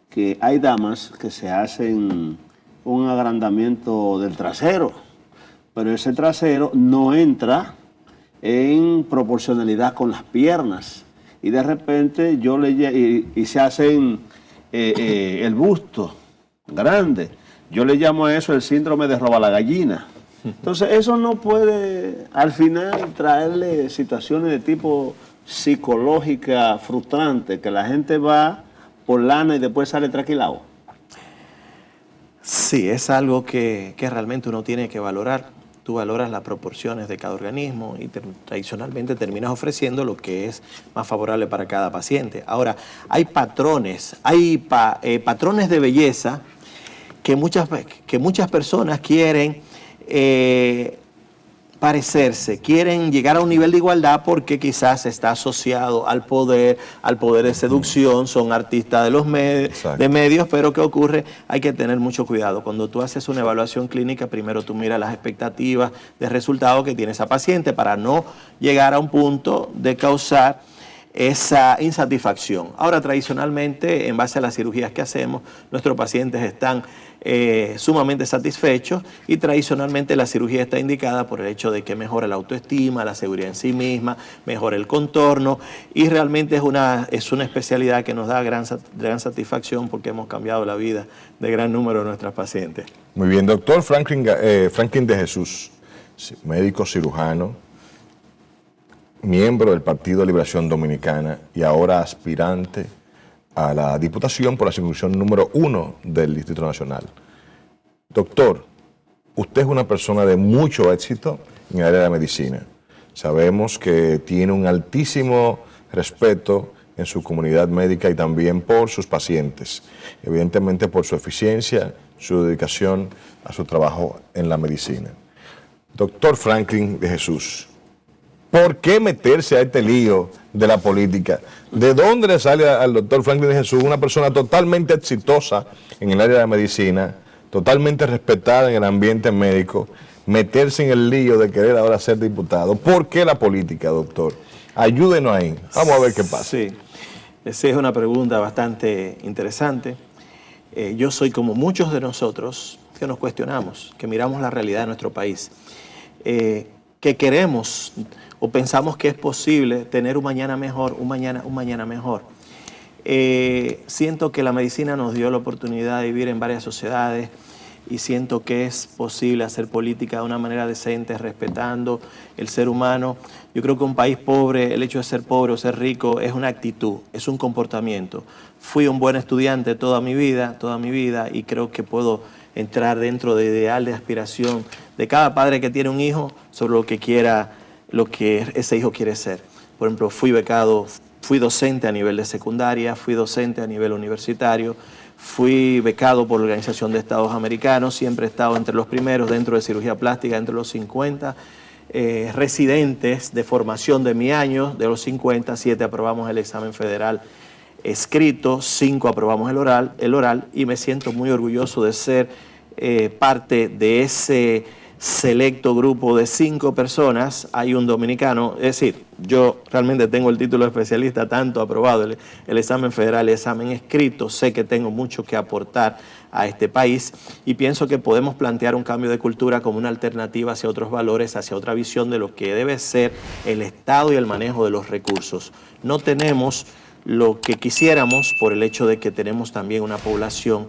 que hay damas que se hacen un agrandamiento del trasero, pero ese trasero no entra en proporcionalidad con las piernas. Y de repente y se hacen el busto grande. Yo le llamo a eso el síndrome de roba la gallina. Entonces eso no puede al final traerle situaciones de tipo psicológica frustrante, que la gente va por lana y después sale tranquilado. Sí, es algo que realmente uno tiene que valorar. Tú valoras las proporciones de cada organismo y tradicionalmente terminas ofreciendo lo que es más favorable para cada paciente. Ahora, hay patrones, patrones de belleza que muchas personas quieren parecerse, quieren llegar a un nivel de igualdad porque quizás está asociado al poder de seducción, son artistas de los medios, pero ¿qué ocurre? Hay que tener mucho cuidado. Cuando tú haces una evaluación clínica, primero tú miras las expectativas de resultado que tiene esa paciente para no llegar a un punto de causar esa insatisfacción. Ahora, tradicionalmente, en base a las cirugías que hacemos, nuestros pacientes están sumamente satisfechos y tradicionalmente la cirugía está indicada por el hecho de que mejora la autoestima, la seguridad en sí misma, mejora el contorno y realmente es una especialidad que nos da gran satisfacción porque hemos cambiado la vida de gran número de nuestras pacientes. Muy bien, doctor Franklin de Jesús, médico cirujano, miembro del Partido de Liberación Dominicana y ahora aspirante a la Diputación por la circunscripción número 1 del Distrito Nacional. Doctor, usted es una persona de mucho éxito en el área de la medicina. Sabemos que tiene un altísimo respeto en su comunidad médica y también por sus pacientes, evidentemente por su eficiencia, su dedicación a su trabajo en la medicina. Doctor Franklin de Jesús, ¿por qué meterse a este lío de la política? ¿De dónde le sale al doctor Franklin de Jesús, una persona totalmente exitosa en el área de la medicina, totalmente respetada en el ambiente médico, meterse en el lío de querer ahora ser diputado? ¿Por qué la política, doctor? Ayúdenos ahí. Vamos a ver qué pasa. Sí, esa es una pregunta bastante interesante. Yo soy como muchos de nosotros que nos cuestionamos, que miramos la realidad de nuestro país, que queremos o pensamos que es posible tener un mañana mejor, un mañana mejor. Siento que la medicina nos dio la oportunidad de vivir en varias sociedades y siento que es posible hacer política de una manera decente, respetando el ser humano. Yo creo que un país pobre, el hecho de ser pobre o ser rico, es una actitud, es un comportamiento. Fui un buen estudiante toda mi vida, y creo que puedo entrar dentro de ideal de aspiración de cada padre que tiene un hijo sobre lo que ese hijo quiere ser. Por ejemplo, fui becado, fui docente a nivel de secundaria, fui docente a nivel universitario, fui becado por la Organización de Estados Americanos, siempre he estado entre los primeros dentro de cirugía plástica, entre los 50 residentes de formación de mi año, de los 50, 7 aprobamos el examen federal escrito, 5 aprobamos el oral y me siento muy orgulloso de ser parte de ese selecto grupo de 5 personas. Hay un dominicano, es decir, yo realmente tengo el título de especialista, tanto aprobado el examen federal, el examen escrito, sé que tengo mucho que aportar a este país y pienso que podemos plantear un cambio de cultura como una alternativa hacia otros valores, hacia otra visión de lo que debe ser el Estado y el manejo de los recursos. No tenemos lo que quisiéramos por el hecho de que tenemos también una población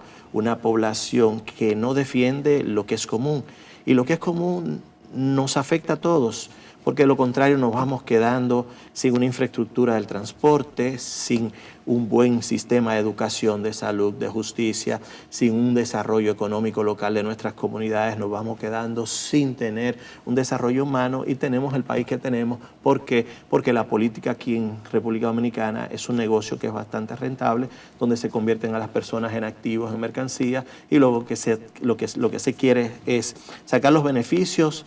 que no defiende lo que es común. Y lo que es común nos afecta a todos, porque de lo contrario nos vamos quedando sin una infraestructura del transporte, sin un buen sistema de educación, de salud, de justicia, sin un desarrollo económico local de nuestras comunidades, nos vamos quedando sin tener un desarrollo humano y tenemos el país que tenemos. ¿Por qué? Porque la política aquí en República Dominicana es un negocio que es bastante rentable, donde se convierten a las personas en activos, en mercancías, y lo que se quiere es sacar los beneficios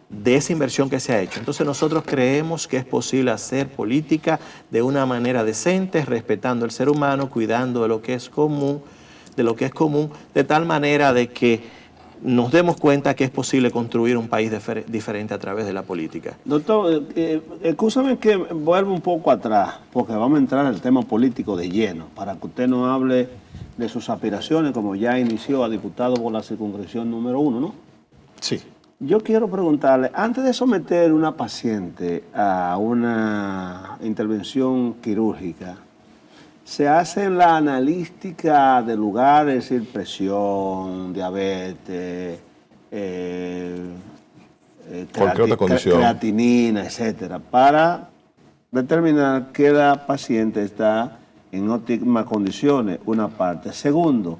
de esa inversión que se ha hecho. Entonces nosotros creemos que es posible hacer política de una manera decente, respetando al ser humano, cuidando de lo que es común, de tal manera de que nos demos cuenta que es posible construir un país diferente a través de la política. Doctor, escúchame que vuelvo un poco atrás, porque vamos a entrar en el tema político de lleno, para que usted nos hable de sus aspiraciones, como ya inició a diputado por la circunscripción número 1, ¿no? Sí. Yo quiero preguntarle, antes de someter una paciente a una intervención quirúrgica, ¿se hace la analítica de lugares, es decir, presión, diabetes, cualquier otra condición, creatinina, etcétera, para determinar que la paciente está en óptimas condiciones? Una parte. Segundo,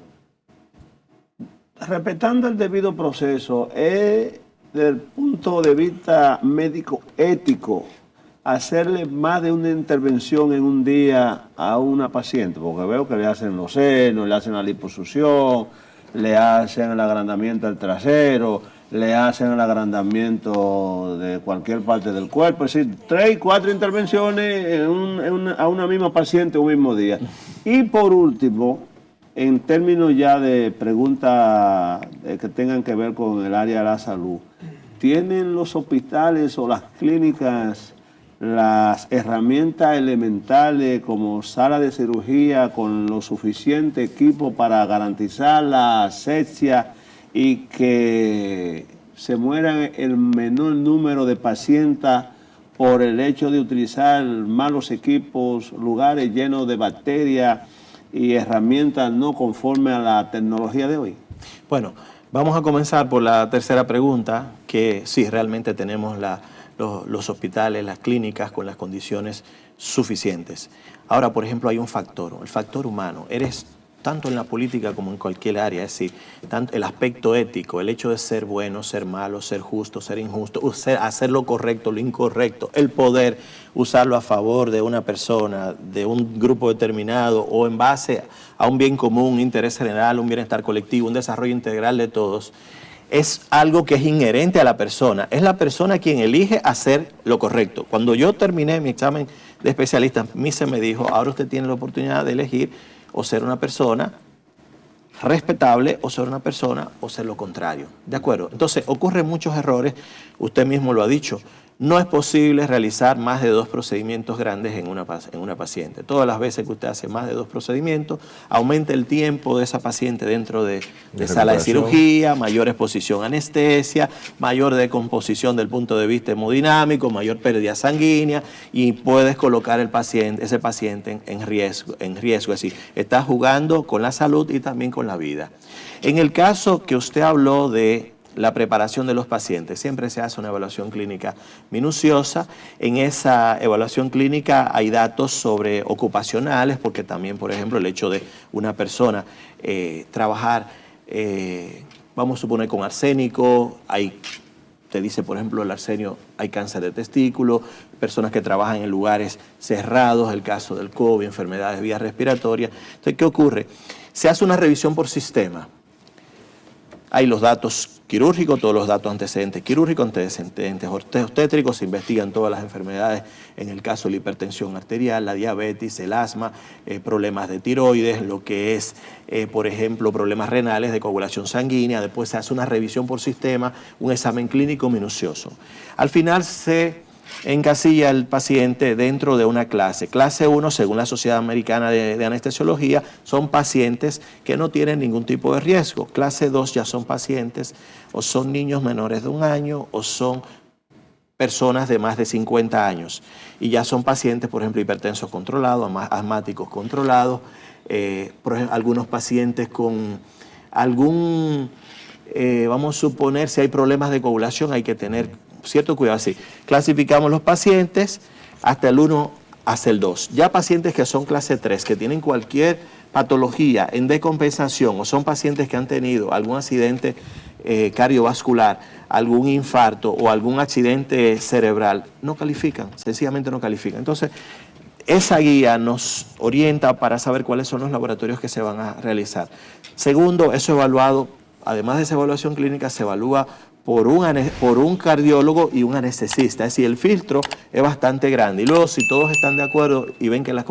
respetando el debido proceso, desde el punto de vista médico ético, hacerle más de una intervención en un día a una paciente, porque veo que le hacen los senos, le hacen la liposucción, le hacen el agrandamiento del trasero, le hacen el agrandamiento de cualquier parte del cuerpo, es decir, 3 y 4 intervenciones a una misma paciente un mismo día. Y por último, en términos ya de preguntas que tengan que ver con el área de la salud, ¿tienen los hospitales o las clínicas las herramientas elementales como sala de cirugía con lo suficiente equipo para garantizar la asepsia y que se mueran el menor número de pacientes por el hecho de utilizar malos equipos, lugares llenos de bacterias y herramientas no conforme a la tecnología de hoy? Bueno, vamos a comenzar por la tercera pregunta, que sí, realmente tenemos los hospitales, las clínicas con las condiciones suficientes. Ahora, por ejemplo, hay un factor, el factor humano. Eres tanto en la política como en cualquier área, es decir, tanto el aspecto ético, el hecho de ser bueno, ser malo, ser justo, ser injusto, hacer lo correcto, lo incorrecto, el poder usarlo a favor de una persona, de un grupo determinado o en base a un bien común, un interés general, un bienestar colectivo, un desarrollo integral de todos. Es algo que es inherente a la persona. Es la persona quien elige hacer lo correcto. Cuando yo terminé mi examen de especialista, a mí se me dijo, ahora usted tiene la oportunidad de elegir o ser una persona respetable o ser una persona o ser lo contrario. ¿De acuerdo? Entonces, ocurren muchos errores. Usted mismo lo ha dicho. No es posible realizar más de 2 procedimientos grandes en una paciente. Todas las veces que usted hace más de 2 procedimientos, aumenta el tiempo de esa paciente dentro de sala de cirugía, mayor exposición a anestesia, mayor decomposición del punto de vista hemodinámico, mayor pérdida sanguínea y puedes colocar ese paciente en riesgo. Es decir, está jugando con la salud y también con la vida. En el caso que usted habló de la preparación de los pacientes, siempre se hace una evaluación clínica minuciosa. En esa evaluación clínica hay datos sobre ocupacionales, porque también, por ejemplo, el hecho de una persona trabajar, vamos a suponer, con arsénico, te dice, por ejemplo, el arsenio, hay cáncer de testículo, personas que trabajan en lugares cerrados, el caso del COVID, enfermedades de vías respiratorias. Entonces, ¿qué ocurre? Se hace una revisión por sistema. Hay los datos quirúrgicos, todos los datos antecedentes quirúrgicos, antecedentes obstétricos, se investigan todas las enfermedades, en el caso de la hipertensión arterial, la diabetes, el asma, problemas de tiroides, lo que es, por ejemplo, problemas renales, de coagulación sanguínea. Después se hace una revisión por sistema, un examen clínico minucioso. Al final se encasilla el paciente dentro de una clase. Clase 1, según la Sociedad Americana de Anestesiología, son pacientes que no tienen ningún tipo de riesgo. Clase 2 ya son pacientes o son niños menores de 1 año o son personas de más de 50 años. Y ya son pacientes, por ejemplo, hipertensos controlados, asmáticos controlados, por ejemplo, algunos pacientes con vamos a suponer, si hay problemas de coagulación, hay que tener cierto cuidado. Así, clasificamos los pacientes hasta el 1 hasta el 2. Ya pacientes que son clase 3, que tienen cualquier patología en decompensación o son pacientes que han tenido algún accidente cardiovascular, algún infarto o algún accidente cerebral, no califican, sencillamente no califican. Entonces, esa guía nos orienta para saber cuáles son los laboratorios que se van a realizar. Segundo, eso evaluado, además de esa evaluación clínica, se evalúa por un cardiólogo y un anestesista. Es decir, el filtro es bastante grande. Y luego, si todos están de acuerdo y ven que la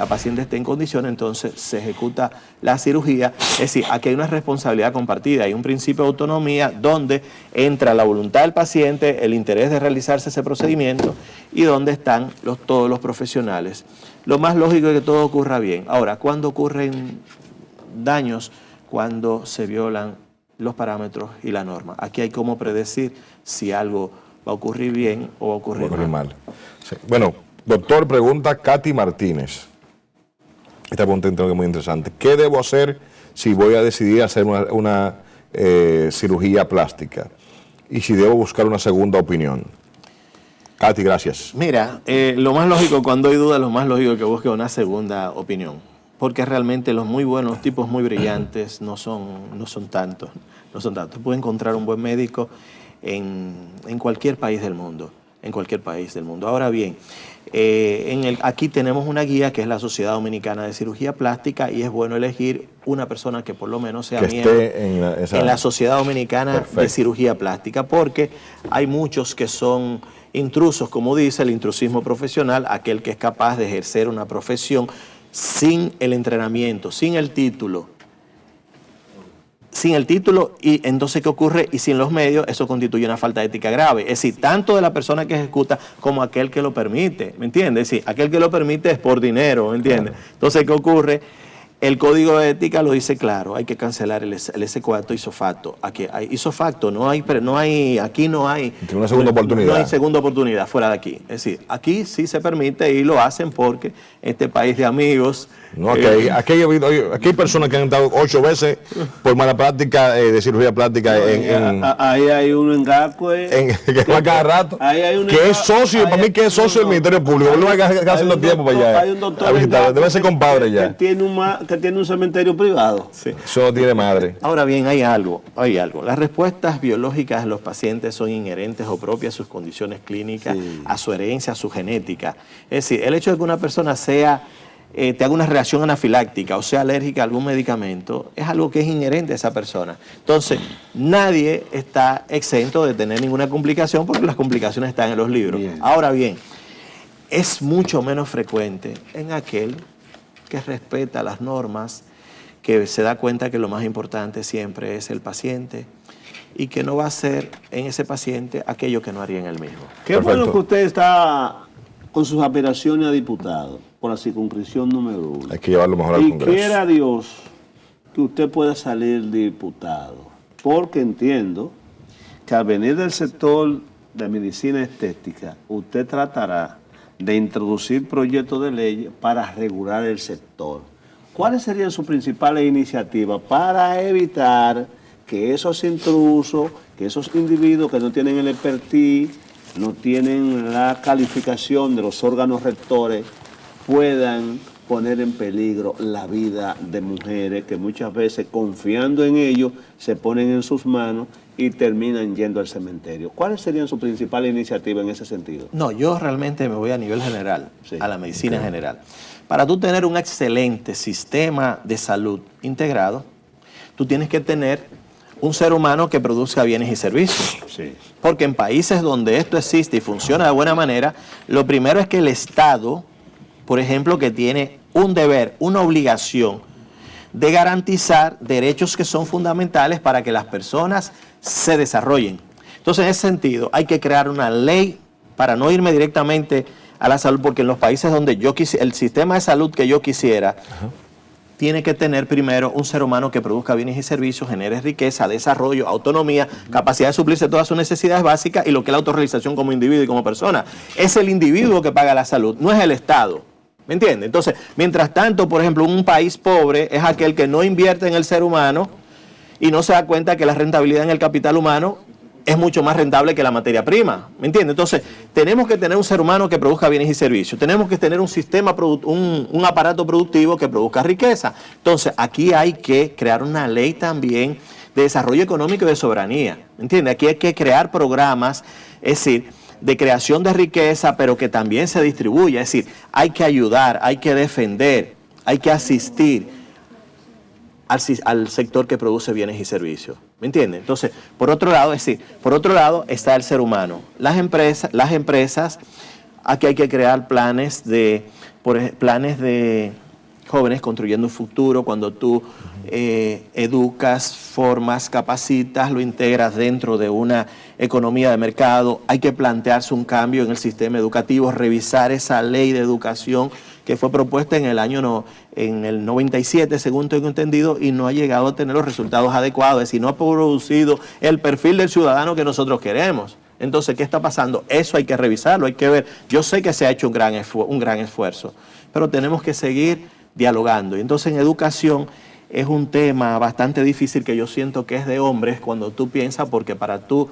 paciente está en condición, entonces se ejecuta la cirugía. Es decir, aquí hay una responsabilidad compartida, hay un principio de autonomía donde entra la voluntad del paciente, el interés de realizarse ese procedimiento y donde están todos los profesionales. Lo más lógico es que todo ocurra bien. Ahora, ¿cuándo ocurren daños? Cuando se violan los parámetros y la norma. Aquí hay cómo predecir si algo va a ocurrir bien o va a ocurrir mal. Sí. Bueno, doctor, pregunta Katy Martínez. Esta pregunta es muy interesante. ¿Qué debo hacer si voy a decidir hacer una cirugía plástica? Y si debo buscar una segunda opinión. Katy, gracias. Mira, lo más lógico, cuando hay duda, lo más lógico es que busque una segunda opinión. Porque realmente los muy buenos, tipos muy brillantes, no son tantos. Puede encontrar un buen médico en cualquier país del mundo. En cualquier país del mundo. Ahora bien, aquí tenemos una guía que es la Sociedad Dominicana de Cirugía Plástica y es bueno elegir una persona que por lo menos sea miembro en la Sociedad Dominicana de Cirugía Plástica, porque hay muchos que son intrusos, como dice el intrusismo profesional, aquel que es capaz de ejercer una profesión sin el entrenamiento, sin el título, y entonces ¿qué ocurre? Y sin los medios, eso constituye una falta de ética grave. Es decir, tanto de la persona que ejecuta como aquel que lo permite, ¿me entiendes? Es decir, aquel que lo permite es por dinero, ¿me entiendes? Claro. Entonces, ¿qué ocurre? El código de ética lo dice claro, hay que cancelar el S4 isofacto. Aquí hay isofacto, aquí no hay una segunda oportunidad. No hay segunda oportunidad fuera de aquí. Es decir, aquí sí se permite y lo hacen porque este país de amigos. No, aquí hay personas que han entrado 8 veces por mala práctica de cirugía plástica. Ahí hay uno en Gacue. Que va cada rato. Que es socio, para mí que es socio del Ministerio Público. No hay que haciendo tiempo para allá. Hay un doctor debe ser compadre ya. Que tiene un cementerio privado. Sí. Eso no tiene madre. Ahora bien, hay algo. Las respuestas biológicas de los pacientes son inherentes o propias a sus condiciones clínicas, a su herencia, a su genética. Es decir, el hecho de que una persona te haga una reacción anafiláctica o sea alérgica a algún medicamento, es algo que es inherente a esa persona. Entonces, nadie está exento de tener ninguna complicación porque las complicaciones están en los libros. Bien. Ahora bien, es mucho menos frecuente en aquel que respeta las normas, que se da cuenta que lo más importante siempre es el paciente y que no va a hacer en ese paciente aquello que no haría en él mismo. Qué bueno que usted está con sus aspiraciones a diputado por la circunscripción número 1. Hay que llevarlo mejor al Congreso. Y quiera Dios que usted pueda salir diputado, porque entiendo que al venir del sector de medicina estética, usted tratará de introducir proyectos de ley para regular el sector. ¿Cuáles serían sus principales iniciativas para evitar que esos intrusos, que esos individuos que no tienen el expertise, no tienen la calificación de los órganos rectores, puedan poner en peligro la vida de mujeres que muchas veces, confiando en ellos, se ponen en sus manos y terminan yendo al cementerio? ¿Cuáles serían sus principales iniciativas en ese sentido? No, yo realmente me voy a nivel general, a la medicina general. Para tú tener un excelente sistema de salud integrado, tú tienes que tener un ser humano que produzca bienes y servicios. Sí. Porque en países donde esto existe y funciona de buena manera, lo primero es que el Estado, por ejemplo, que tiene un deber, una obligación de garantizar derechos que son fundamentales para que las personas se desarrollen. Entonces, en ese sentido, hay que crear una ley para no irme directamente a la salud, porque en los países donde yo quisiera, el sistema de salud que yo quisiera, tiene que tener primero un ser humano que produzca bienes y servicios, genere riqueza, desarrollo, autonomía, capacidad de suplirse todas sus necesidades básicas y lo que es la autorrealización como individuo y como persona. Es el individuo que paga la salud, no es el Estado. ¿Me entiende? Entonces, mientras tanto, por ejemplo, un país pobre es aquel que no invierte en el ser humano y no se da cuenta que la rentabilidad en el capital humano es mucho más rentable que la materia prima. ¿Me entiende? Entonces, tenemos que tener un ser humano que produzca bienes y servicios. Tenemos que tener un sistema, un aparato productivo que produzca riqueza. Entonces, aquí hay que crear una ley también de desarrollo económico y de soberanía. ¿Me entiende? Aquí hay que crear programas, es decir, de creación de riqueza, pero que también se distribuya. Es decir, hay que ayudar, hay que defender, hay que asistir. al sector que produce bienes y servicios. ¿Me entiende? Entonces, por otro lado está el ser humano. Las empresas, aquí hay que crear planes de jóvenes construyendo un futuro. Cuando tú educas, formas, capacitas, lo integras dentro de una economía de mercado, hay que plantearse un cambio en el sistema educativo, revisar esa ley de educación que fue propuesta en el 97, según tengo entendido, y no ha llegado a tener los resultados adecuados, es decir, no ha producido el perfil del ciudadano que nosotros queremos. Entonces, ¿qué está pasando? Eso hay que revisarlo, hay que ver. Yo sé que se ha hecho un gran esfuerzo, pero tenemos que seguir dialogando. Y entonces, en educación es un tema bastante difícil que yo siento que es de hombres cuando tú piensas, porque para tú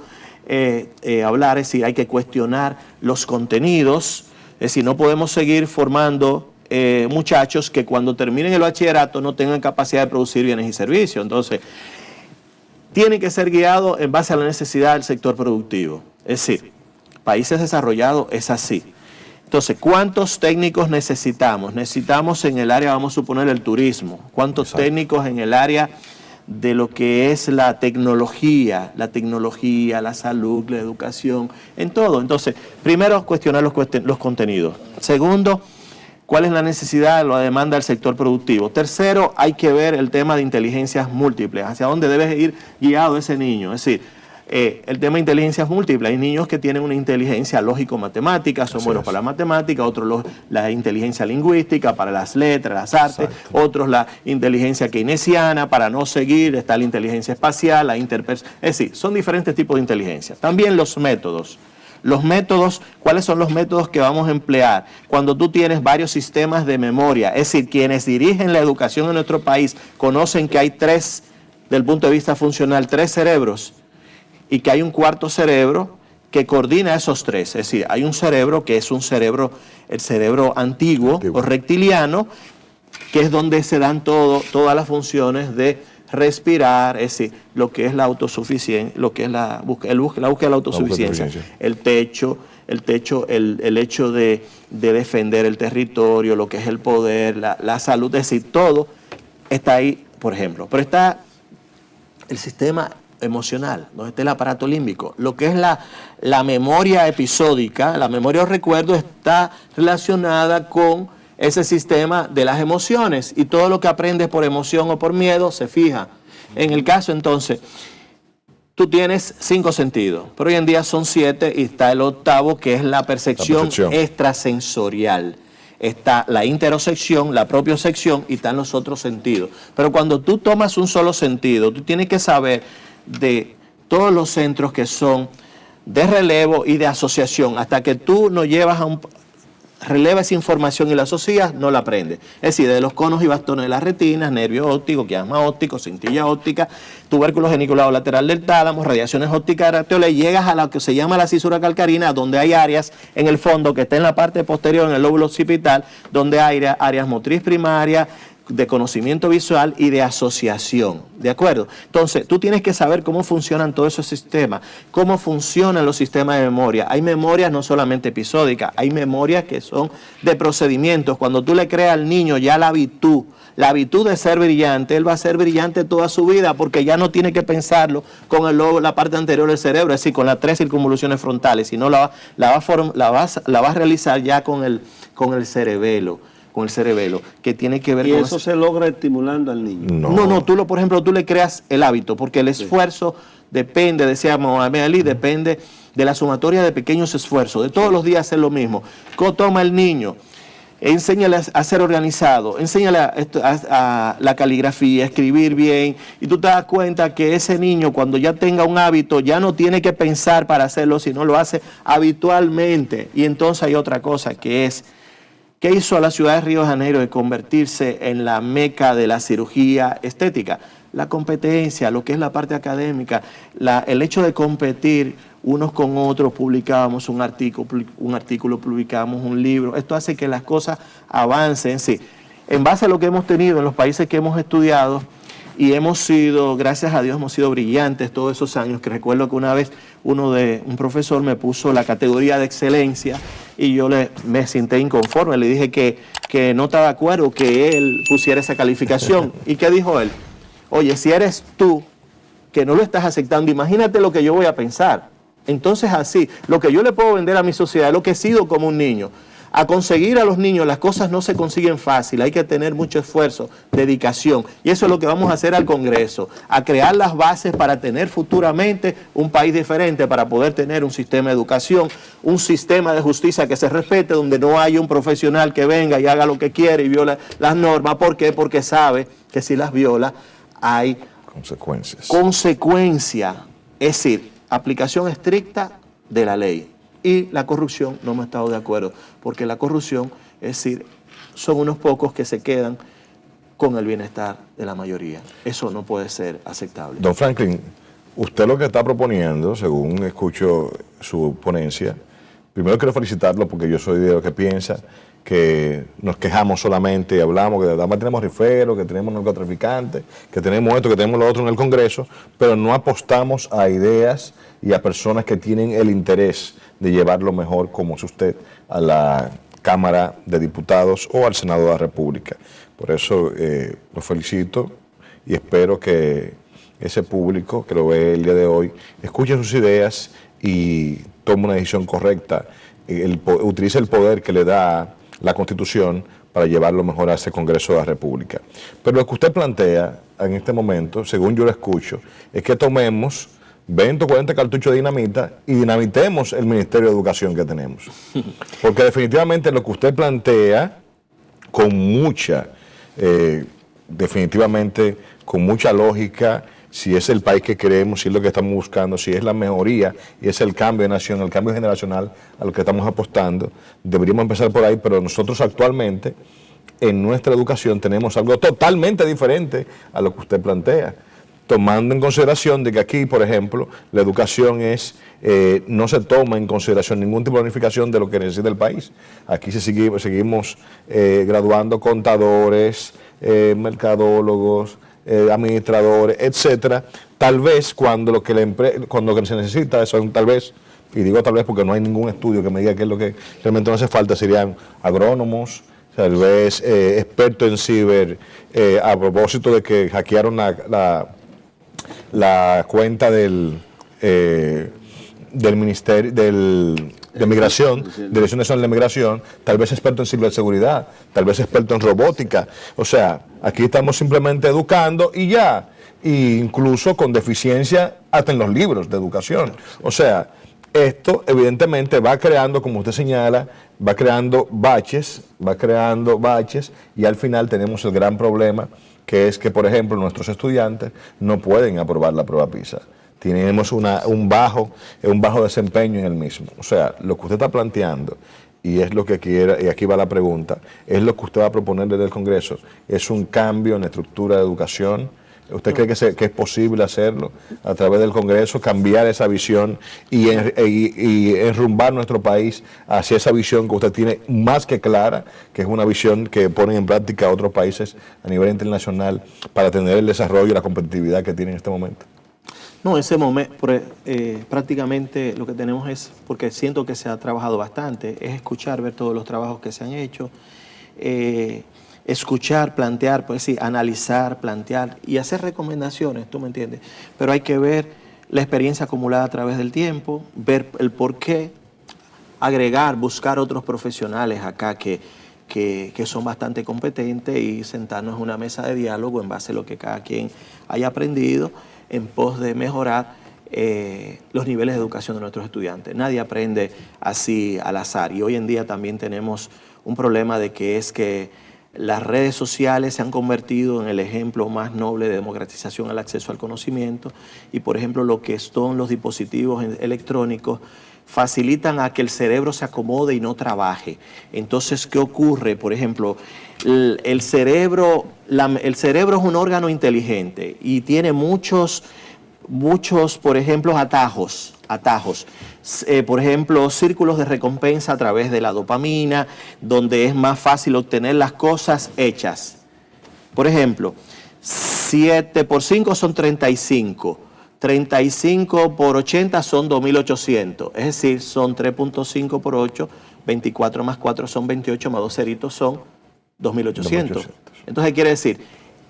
hablar, es decir, hay que cuestionar los contenidos. Es decir, no podemos seguir formando muchachos que cuando terminen el bachillerato no tengan capacidad de producir bienes y servicios. Entonces, tiene que ser guiado en base a la necesidad del sector productivo. Es decir, países desarrollados es así. Entonces, ¿cuántos técnicos necesitamos? Necesitamos en el área, vamos a suponer, el turismo. ¿Cuántos técnicos en el área de lo que es la tecnología, la salud, la educación, en todo? Entonces, primero, cuestionar los contenidos. Segundo, ¿cuál es la necesidad, la demanda del sector productivo? Tercero, hay que ver el tema de inteligencias múltiples, hacia dónde debe ir guiado ese niño. Es decir, el tema de inteligencias múltiples, hay niños que tienen una inteligencia lógico-matemática, son buenos para la matemática, otros la inteligencia lingüística, para las letras, las artes, otros la inteligencia keynesiana, para no seguir, está la inteligencia espacial, la interpersonal, es decir, son diferentes tipos de inteligencia. También los métodos. Los métodos, ¿cuáles son los métodos que vamos a emplear? Cuando tú tienes varios sistemas de memoria, es decir, quienes dirigen la educación en nuestro país conocen que hay tres, del punto de vista funcional, tres cerebros, y que hay un cuarto cerebro que coordina esos tres. Es decir, hay un cerebro que es el cerebro antiguo o reptiliano, que es donde se dan todas las funciones de respirar, es decir, lo que es la autosuficiencia, lo que es la búsqueda de la autosuficiencia, el hecho de defender el territorio, lo que es el poder, la salud, es decir, todo está ahí, por ejemplo. Pero está el sistema emocional, donde está el aparato límbico. Lo que es la memoria episódica, la memoria o recuerdo, está relacionada con ese sistema de las emociones, y todo lo que aprendes por emoción o por miedo se fija. En el caso, entonces, tú tienes 5 sentidos, pero hoy en día son 7 y está el octavo, que es la percepción extrasensorial. Está la interocepción, la propiocepción, y están los otros sentidos. Pero cuando tú tomas un solo sentido, tú tienes que saber de todos los centros que son de relevo y de asociación. Hasta que tú no llevas relevas información y la asocias, no la aprendes. Es decir, de los conos y bastones de las retinas, nervio óptico, quiasma óptico, cintilla óptica, tubérculo geniculado lateral del tálamo, radiaciones ópticas radioactivas, llegas a lo que se llama la cisura calcarina, donde hay áreas en el fondo que está en la parte posterior, en el lóbulo occipital, donde hay áreas motriz primaria, de conocimiento visual y de asociación, ¿de acuerdo? Entonces, tú tienes que saber cómo funcionan todos esos sistemas, cómo funcionan los sistemas de memoria. Hay memorias no solamente episódicas, hay memorias que son de procedimientos. Cuando tú le creas al niño ya la virtud de ser brillante, él va a ser brillante toda su vida, porque ya no tiene que pensarlo con la parte anterior del cerebro, es decir, con las 3 circunvoluciones frontales, sino la vas a realizar ya con el cerebelo. Que tiene que ver con... ¿Y eso se logra estimulando al niño? No, por ejemplo, tú le creas el hábito, porque el esfuerzo depende, decía Mohamed Ali, depende de la sumatoria de pequeños esfuerzos, de todos los días hacer lo mismo. Toma el niño, enséñale a ser organizado, enséñale a la caligrafía, a escribir bien, y tú te das cuenta que ese niño, cuando ya tenga un hábito, ya no tiene que pensar para hacerlo, sino lo hace habitualmente. Y entonces hay otra cosa, que es: ¿qué hizo a la ciudad de Río de Janeiro de convertirse en la meca de la cirugía estética? La competencia, lo que es la parte académica, el hecho de competir unos con otros. Publicábamos un artículo, publicábamos un libro. Esto hace que las cosas avancen, sí. En base a lo que hemos tenido en los países que hemos estudiado, y hemos sido, gracias a Dios, hemos sido brillantes todos esos años, que recuerdo que una vez un profesor me puso la categoría de excelencia y yo me senté inconforme, le dije que no estaba de acuerdo que él pusiera esa calificación. ¿Y qué dijo él? Oye, si eres tú que no lo estás aceptando, imagínate lo que yo voy a pensar. Entonces así, lo que yo le puedo vender a mi sociedad es lo que he sido como un niño. A conseguir a los niños, las cosas no se consiguen fácil, hay que tener mucho esfuerzo, dedicación. Y eso es lo que vamos a hacer al Congreso, a crear las bases para tener futuramente un país diferente, para poder tener un sistema de educación, un sistema de justicia que se respete, donde no haya un profesional que venga y haga lo que quiere y viola las normas. ¿Por qué? Porque sabe que si las viola hay consecuencia. Es decir, aplicación estricta de la ley. Y la corrupción no hemos estado de acuerdo, porque la corrupción, es decir, son unos pocos que se quedan con el bienestar de la mayoría. Eso no puede ser aceptable. Don Franklin, usted lo que está proponiendo, según escucho su ponencia, primero quiero felicitarlo porque yo soy de los que piensa que nos quejamos solamente y hablamos que además tenemos riferos, que tenemos narcotraficantes, que tenemos esto, que tenemos lo otro en el Congreso, pero no apostamos a ideas y a personas que tienen el interés de llevarlo mejor, como es usted, a la Cámara de Diputados o al Senado de la República. Por eso lo felicito y espero que ese público que lo ve el día de hoy escuche sus ideas y tome una decisión correcta, utilice el poder que le da la Constitución para llevarlo mejor a ese Congreso de la República. Pero lo que usted plantea en este momento, según yo lo escucho, es que tomemos 20 o 40 cartuchos de dinamita y dinamitemos el Ministerio de Educación que tenemos. Porque definitivamente lo que usted plantea con mucha, definitivamente con mucha lógica, si es el país que queremos, si es lo que estamos buscando, si es la mejoría y es el cambio de nación, el cambio generacional a lo que estamos apostando, deberíamos empezar por ahí, pero nosotros actualmente en nuestra educación tenemos algo totalmente diferente a lo que usted plantea, tomando en consideración de que aquí, por ejemplo, la educación no se toma en consideración ningún tipo de planificación de lo que necesita el país. Aquí seguimos graduando contadores, mercadólogos, administradores, etcétera. Tal vez cuando lo que se necesita son tal vez, y digo tal vez porque no hay ningún estudio que me diga qué es lo que realmente no hace falta, serían agrónomos, tal vez expertos en ciber, a propósito de que hackearon la cuenta del Ministerio de Migración, Dirección Nacional de Migración, tal vez experto en ciberseguridad, tal vez experto en robótica. O sea, aquí estamos simplemente educando y ya, e incluso con deficiencia hasta en los libros de educación. O sea, esto evidentemente va creando, como usted señala, va creando baches y al final tenemos el gran problema que es que, por ejemplo, nuestros estudiantes no pueden aprobar la prueba PISA. Tenemos un bajo desempeño en el mismo. O sea, lo que usted está planteando, y es lo que quiera, y aquí va la pregunta, es lo que usted va a proponer desde el Congreso, es un cambio en la estructura de educación. ¿Usted cree que es posible hacerlo a través del Congreso, cambiar esa visión y enrumbar nuestro país hacia esa visión que usted tiene más que clara, que es una visión que ponen en práctica otros países a nivel internacional para tener el desarrollo y la competitividad que tiene en este momento? No, ese momento, prácticamente lo que tenemos es, porque siento que se ha trabajado bastante, es escuchar, ver todos los trabajos que se han hecho, escuchar, plantear, pues sí, analizar, plantear y hacer recomendaciones, ¿tú me entiendes? Pero hay que ver la experiencia acumulada a través del tiempo, ver el por qué, agregar, buscar otros profesionales acá que son bastante competentes y sentarnos en una mesa de diálogo en base a lo que cada quien haya aprendido en pos de mejorar los niveles de educación de nuestros estudiantes. Nadie aprende así al azar y hoy en día también tenemos un problema de que es que las redes sociales se han convertido en el ejemplo más noble de democratización al acceso al conocimiento y, por ejemplo, lo que son los dispositivos electrónicos facilitan a que el cerebro se acomode y no trabaje. Entonces, ¿qué ocurre? Por ejemplo, el cerebro es un órgano inteligente y tiene muchos, por ejemplo, atajos. Por ejemplo, círculos de recompensa a través de la dopamina, donde es más fácil obtener las cosas hechas. Por ejemplo, 7 por 5 son 35. 35 por 80 son 2.800. Es decir, son 3.5 por 8, 24 más 4 son 28, más 2 ceritos son 2.800. Entonces, quiere decir,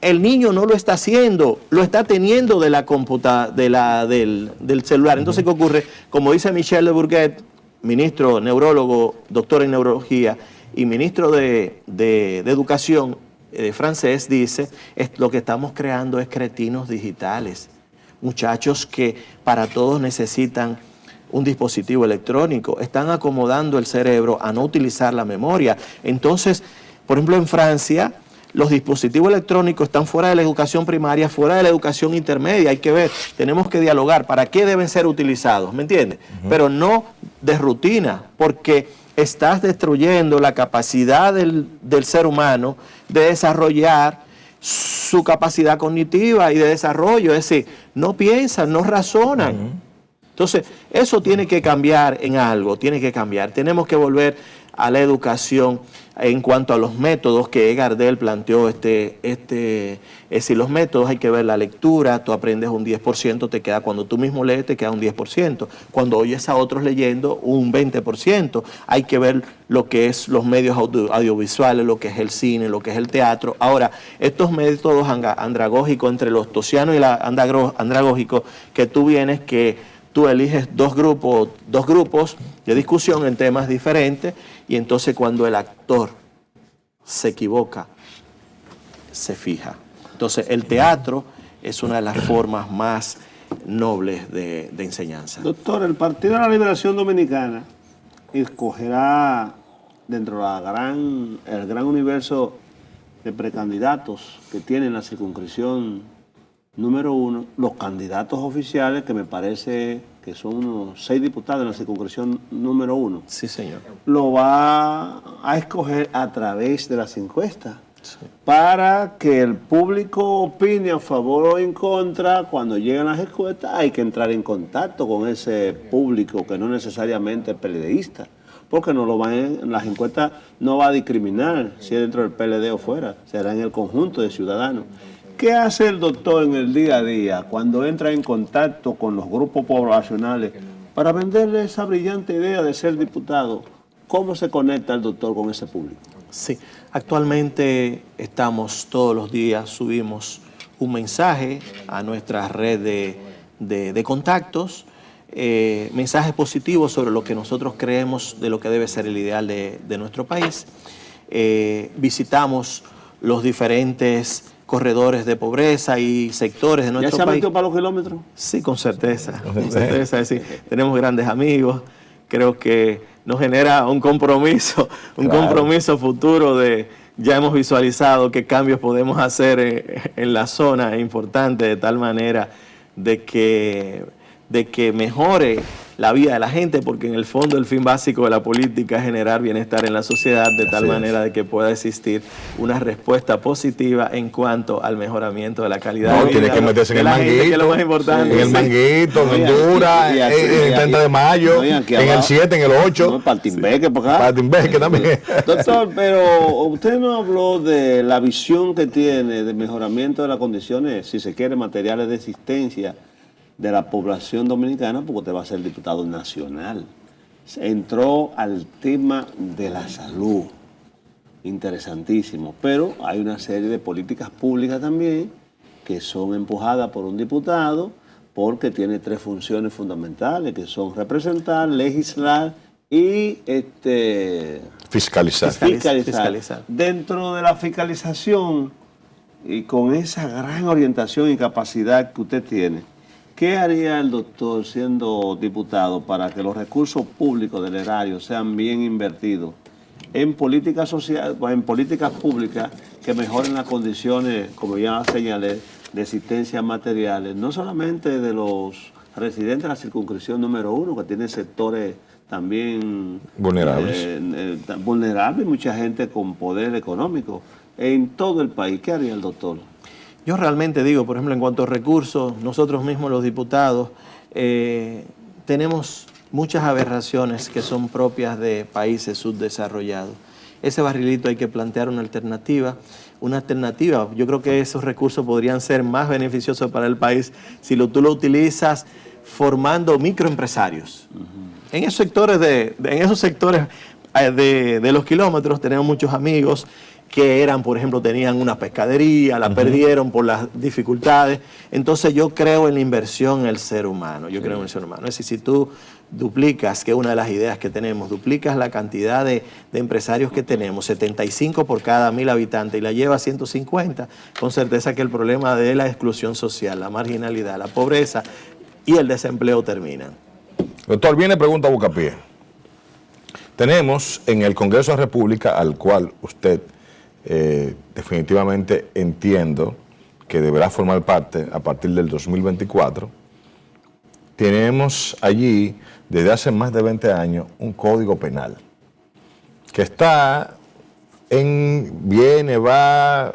el niño no lo está haciendo, lo está teniendo de la del celular. Entonces, ¿qué ocurre? Como dice Michel de Bourget, ministro neurólogo, doctor en neurología y ministro de Educación francés, dice, lo que estamos creando es cretinos digitales, muchachos que para todos necesitan un dispositivo electrónico, están acomodando el cerebro a no utilizar la memoria. Entonces, por ejemplo, en Francia, los dispositivos electrónicos están fuera de la educación primaria, fuera de la educación intermedia. Hay que ver, tenemos que dialogar para qué deben ser utilizados, ¿me entiendes? Pero no de rutina, porque estás destruyendo la capacidad del ser humano de desarrollar su capacidad cognitiva y de desarrollo. Es decir, no piensan, no razonan. Entonces, eso tiene que cambiar en algo, tiene que cambiar. Tenemos que volver a la educación en cuanto a los métodos que Gardel planteó. Es decir, los métodos, hay que ver la lectura, tú aprendes un 10%, te queda, cuando tú mismo lees, te queda un 10%. Cuando oyes a otros leyendo, un 20%. Hay que ver lo que es los medios audiovisuales, lo que es el cine, lo que es el teatro. Ahora, estos métodos andragógicos entre los tosianos y los andragógicos, que tú vienes, que tú eliges dos grupos de discusión en temas diferentes, y entonces cuando el actor se equivoca, se fija. Entonces el teatro es una de las formas más nobles de enseñanza. Doctor, el Partido de la Liberación Dominicana escogerá dentro del gran universo de precandidatos que tiene la circunscripción número 1, los candidatos oficiales, que me parece que son unos 6 diputados en la circunscripción número 1. Sí, señor. Lo va a escoger a través de las encuestas, sí, para que el público opine a favor o en contra. Cuando llegan las encuestas hay que entrar en contacto con ese público que no necesariamente es peledeísta, porque las encuestas no va a discriminar si es dentro del PLD o fuera, será en el conjunto de ciudadanos. ¿Qué hace el doctor en el día a día cuando entra en contacto con los grupos poblacionales para venderle esa brillante idea de ser diputado? ¿Cómo se conecta el doctor con ese público? Sí, actualmente estamos todos los días, subimos un mensaje a nuestra red de contactos, mensajes positivos sobre lo que nosotros creemos de lo que debe ser el ideal de nuestro país. Visitamos los diferentes corredores de pobreza y sectores de nuestro país. ¿Ya se ha metido para los kilómetros? Sí, con certeza. Con certeza. Es decir, tenemos grandes amigos. Creo que nos genera un compromiso, compromiso futuro de, ya hemos visualizado qué cambios podemos hacer en la zona importante, de tal manera de que mejore la vida de la gente, porque en el fondo el fin básico de la política es generar bienestar en la sociedad, de tal manera de que pueda existir una respuesta positiva en cuanto al mejoramiento de la calidad de vida. Tiene que meterse en el manguito, que es lo más importante. en el manguito, en Honduras, en el 30 de mayo, en el 7, en el 8. Para el Timbeque, por acá. Para el Timbeque también. Doctor, pero usted no habló de la visión que tiene de mejoramiento de las condiciones, si se quiere, materiales de existencia de la población dominicana, porque usted va a ser diputado nacional. Entró al tema de la salud, interesantísimo, pero hay una serie de políticas públicas también que son empujadas por un diputado, porque tiene 3 funciones fundamentales, que son representar, legislar y fiscalizar. Dentro de la fiscalización, y con esa gran orientación y capacidad que usted tiene, ¿qué haría el doctor siendo diputado para que los recursos públicos del erario sean bien invertidos en políticas sociales, en políticas públicas que mejoren las condiciones, como ya señalé, de existencia materiales, no solamente de los residentes de la circunscripción número 1, que tiene sectores también vulnerables, mucha gente con poder económico en todo el país? ¿Qué haría el doctor? Yo realmente digo, por ejemplo, en cuanto a recursos, nosotros mismos los diputados tenemos muchas aberraciones que son propias de países subdesarrollados. Ese barrilito hay que plantear una alternativa. Yo creo que esos recursos podrían ser más beneficiosos para el país si tú lo utilizas formando microempresarios. En esos sectores de los kilómetros, tenemos muchos amigos que eran, por ejemplo, tenían una pescadería, la perdieron por las dificultades. Entonces yo creo en la inversión en el ser humano, yo creo en el ser humano. Es decir, si tú duplicas, que es una de las ideas que tenemos, duplicas la cantidad de empresarios que tenemos, 75 por cada 1000 habitantes, y la lleva a 150, con certeza que el problema de la exclusión social, la marginalidad, la pobreza y el desempleo terminan. Doctor, viene pregunta a Bucapié. Tenemos en el Congreso de la República, al cual usted definitivamente entiendo que deberá formar parte a partir del 2024, tenemos allí desde hace más de 20 años un código penal que está viene, va,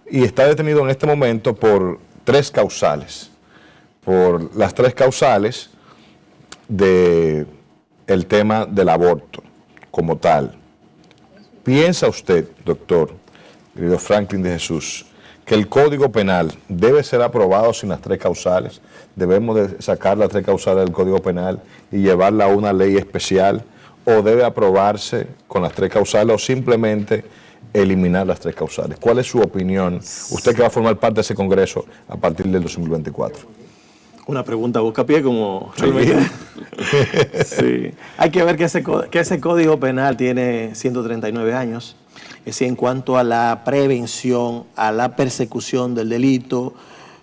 y está detenido en este momento por 3 causales, por las 3 causales del tema del aborto como tal. ¿Piensa usted, doctor, querido Franklin de Jesús, que el Código Penal debe ser aprobado sin las 3 causales? ¿Debemos de sacar las 3 causales del Código Penal y llevarla a una ley especial? ¿O debe aprobarse con las 3 causales o simplemente eliminar las 3 causales? ¿Cuál es su opinión? Usted que va a formar parte de ese Congreso a partir del 2024. Una pregunta a buscapié como realmente. Sí. Hay que ver que ese Código Penal tiene 139 años. Es decir, en cuanto a la prevención, a la persecución del delito,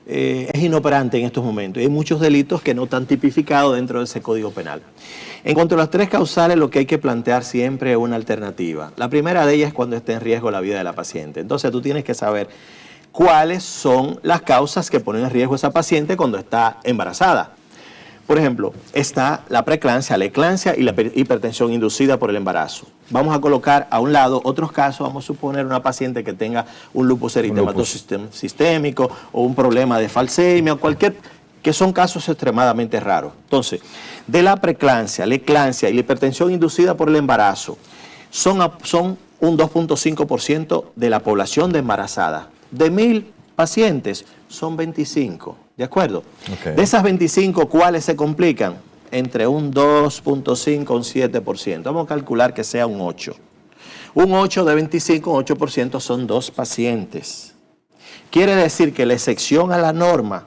es inoperante en estos momentos. Hay muchos delitos que no están tipificados dentro de ese Código Penal. En cuanto a las 3 causales, lo que hay que plantear siempre es una alternativa. La primera de ellas es cuando esté en riesgo la vida de la paciente. Entonces tú tienes que saber cuáles son las causas que ponen en riesgo a esa paciente cuando está embarazada. Por ejemplo, está la preeclampsia, la eclampsia y la hipertensión inducida por el embarazo. Vamos a colocar a un lado otros casos. Vamos a suponer una paciente que tenga un lupus eritematoso sistémico o un problema de falsemia o que son casos extremadamente raros. Entonces, de la preeclampsia, la eclampsia y la hipertensión inducida por el embarazo son un 2.5% de la población de embarazada. De 1000 pacientes son 25, ¿de acuerdo? Okay. De esas 25, ¿cuáles se complican? Entre un 2.5 un 7%. Vamos a calcular que sea un 8. Un 8 de 25, un 8% son 2 pacientes. Quiere decir que la excepción a la norma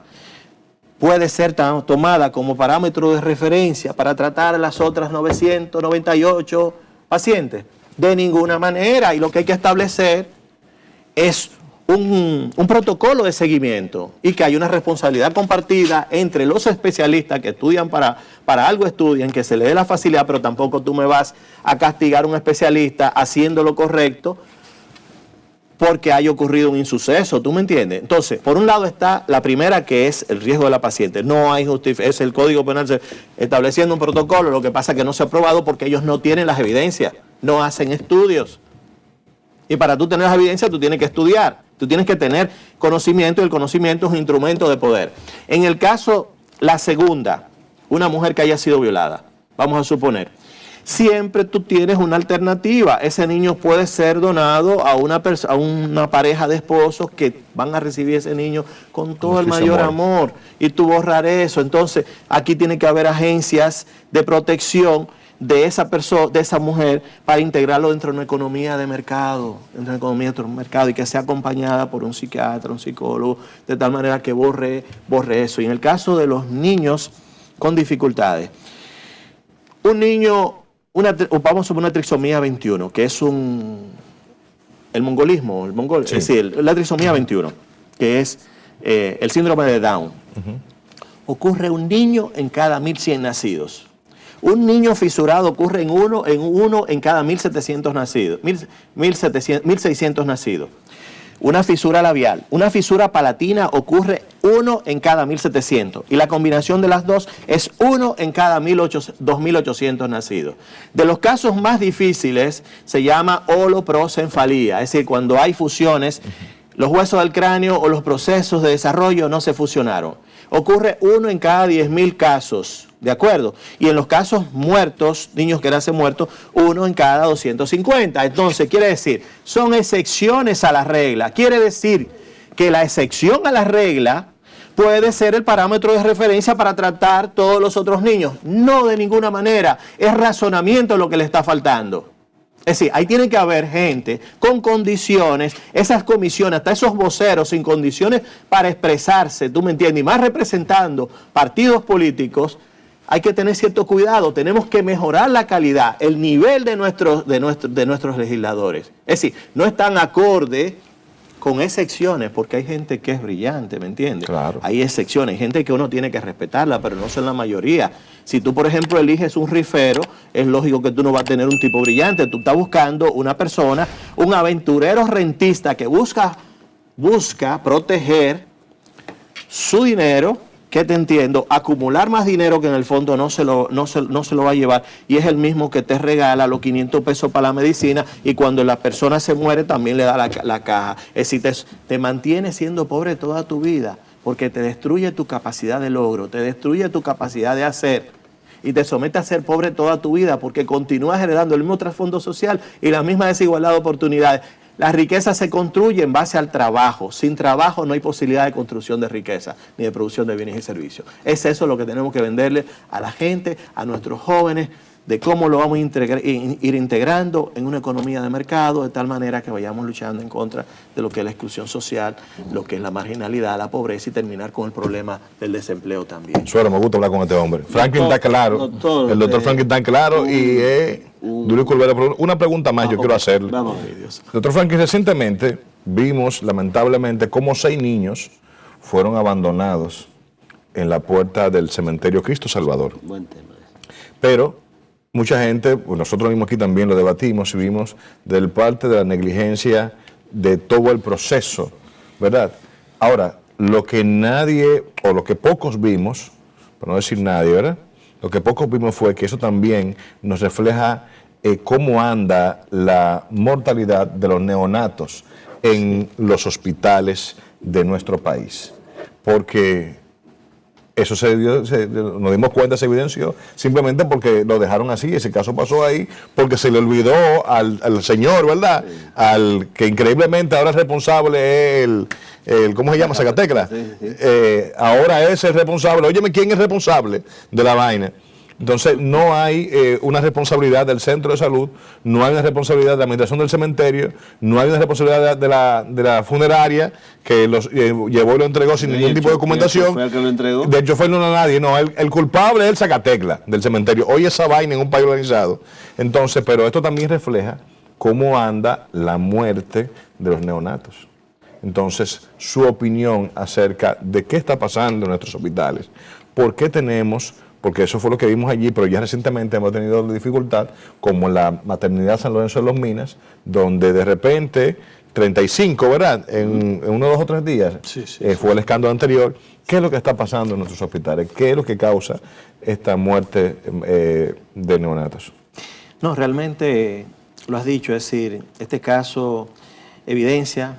puede ser tomada como parámetro de referencia para tratar a las otras 998 pacientes. De ninguna manera. Y lo que hay que establecer es un protocolo de seguimiento y que hay una responsabilidad compartida entre los especialistas que estudian para algo estudian, que se le dé la facilidad, pero tampoco tú me vas a castigar a un especialista haciendo lo correcto porque haya ocurrido un insuceso, ¿tú me entiendes? Entonces, por un lado está la primera, que es el riesgo de la paciente. No hay justificación, es el Código Penal estableciendo un protocolo, lo que pasa es que no se ha aprobado porque ellos no tienen las evidencias, no hacen estudios. Y para tú tener las evidencias, tú tienes que estudiar, tú tienes que tener conocimiento, y el conocimiento es un instrumento de poder. En el caso, la segunda, una mujer que haya sido violada, vamos a suponer, siempre tú tienes una alternativa. Ese niño puede ser donado a una pareja de esposos que van a recibir ese niño con todo el mayor amor, y tú borrar eso. Entonces, aquí tiene que haber agencias de protección de esa persona, de esa mujer, para integrarlo dentro de una economía de mercado, y que sea acompañada por un psiquiatra, un psicólogo, de tal manera que borre eso. Y en el caso de los niños con dificultades, un niño, vamos a una trisomía 21, que es el mongolismo, sí. Es decir, la trisomía 21, que es el síndrome de Down. Ocurre un niño en cada 1100 nacidos. Un niño fisurado ocurre en uno en cada 1700 nacidos, 1600 nacidos. Una fisura labial, una fisura palatina ocurre 1 en cada 1700. Y la combinación de las dos es 1 en cada 2800 nacidos. De los casos más difíciles se llama holoprosenfalía, es decir, cuando hay fusiones, los huesos del cráneo o los procesos de desarrollo no se fusionaron. Ocurre 1 en cada 10.000 casos, ¿de acuerdo? Y en los casos muertos, niños que nacen muertos, 1 en cada 250. Entonces, quiere decir, son excepciones a la regla. Quiere decir que la excepción a la regla puede ser el parámetro de referencia para tratar todos los otros niños. No, de ninguna manera. Es razonamiento lo que le está faltando. Es decir, ahí tiene que haber gente con condiciones, esas comisiones, hasta esos voceros sin condiciones para expresarse, ¿tú me entiendes? Y más representando partidos políticos, hay que tener cierto cuidado. Tenemos que mejorar la calidad, el nivel de nuestros legisladores. Es decir, no están acorde, con excepciones, porque hay gente que es brillante, ¿me entiendes? Claro. Hay excepciones, hay gente que uno tiene que respetarla, pero no son la mayoría. Si tú, por ejemplo, eliges un rifero, es lógico que tú no vas a tener un tipo brillante. Tú estás buscando una persona, un aventurero rentista que busca proteger su dinero, que te entiendo, acumular más dinero que en el fondo no se lo va a llevar, y es el mismo que te regala los 500 pesos para la medicina, y cuando la persona se muere también le da la caja. Es decir, te mantienes siendo pobre toda tu vida, porque te destruye tu capacidad de logro, te destruye tu capacidad de hacer, y te somete a ser pobre toda tu vida, porque continúas heredando el mismo trasfondo social y la misma desigualdad de oportunidades. La riqueza se construye en base al trabajo. Sin trabajo no hay posibilidad de construcción de riqueza ni de producción de bienes y servicios. Es eso lo que tenemos que venderle a la gente, a nuestros jóvenes, de cómo lo vamos a ir integrando en una economía de mercado, de tal manera que vayamos luchando en contra de lo que es la exclusión social, lo que es la marginalidad, la pobreza, y terminar con el problema del desempleo también. Suero, me gusta hablar con este hombre. Franklin está claro. El doctor Franklin está claro y Dulio Culvera. Una pregunta más yo quiero hacerle. Vamos. Doctor Franklin, recientemente vimos lamentablemente cómo 6 niños fueron abandonados en la puerta del cementerio Cristo Salvador. Buen tema. Pero mucha gente, pues nosotros mismos aquí también lo debatimos y vimos del parte de la negligencia de todo el proceso, ¿verdad? Ahora, lo que nadie, o lo que pocos vimos, para no decir nadie, ¿verdad? Lo que pocos vimos fue que eso también nos refleja cómo anda la mortalidad de los neonatos en los hospitales de nuestro país. Porque eso nos dimos cuenta, se evidenció, simplemente porque lo dejaron así. Ese caso pasó ahí porque se le olvidó al señor, ¿verdad? Sí. Al que increíblemente ahora es responsable, ¿cómo se llama? Zacatecla. Sí. Ahora es el responsable. Óyeme, ¿quién es responsable de la vaina? Entonces, no hay una responsabilidad del centro de salud, no hay una responsabilidad de la administración del cementerio, no hay una responsabilidad de la funeraria que los llevó y lo entregó sin ningún tipo de documentación. ¿Fue el que lo entregó? De hecho, fue no a nadie, no. El culpable es el Zacatecla del cementerio. Hoy esa vaina en un país organizado. Entonces, pero esto también refleja cómo anda la muerte de los neonatos. Entonces, su opinión acerca de qué está pasando en nuestros hospitales, por qué tenemos... Porque eso fue lo que vimos allí, pero ya recientemente hemos tenido dificultad, como en la maternidad San Lorenzo de los Minas, donde de repente 35, ¿verdad? En 1, 2 o 3 días fue el escándalo anterior. ¿Qué es lo que está pasando en nuestros hospitales? ¿Qué es lo que causa esta muerte de neonatos? No, realmente lo has dicho, es decir, este caso evidencia,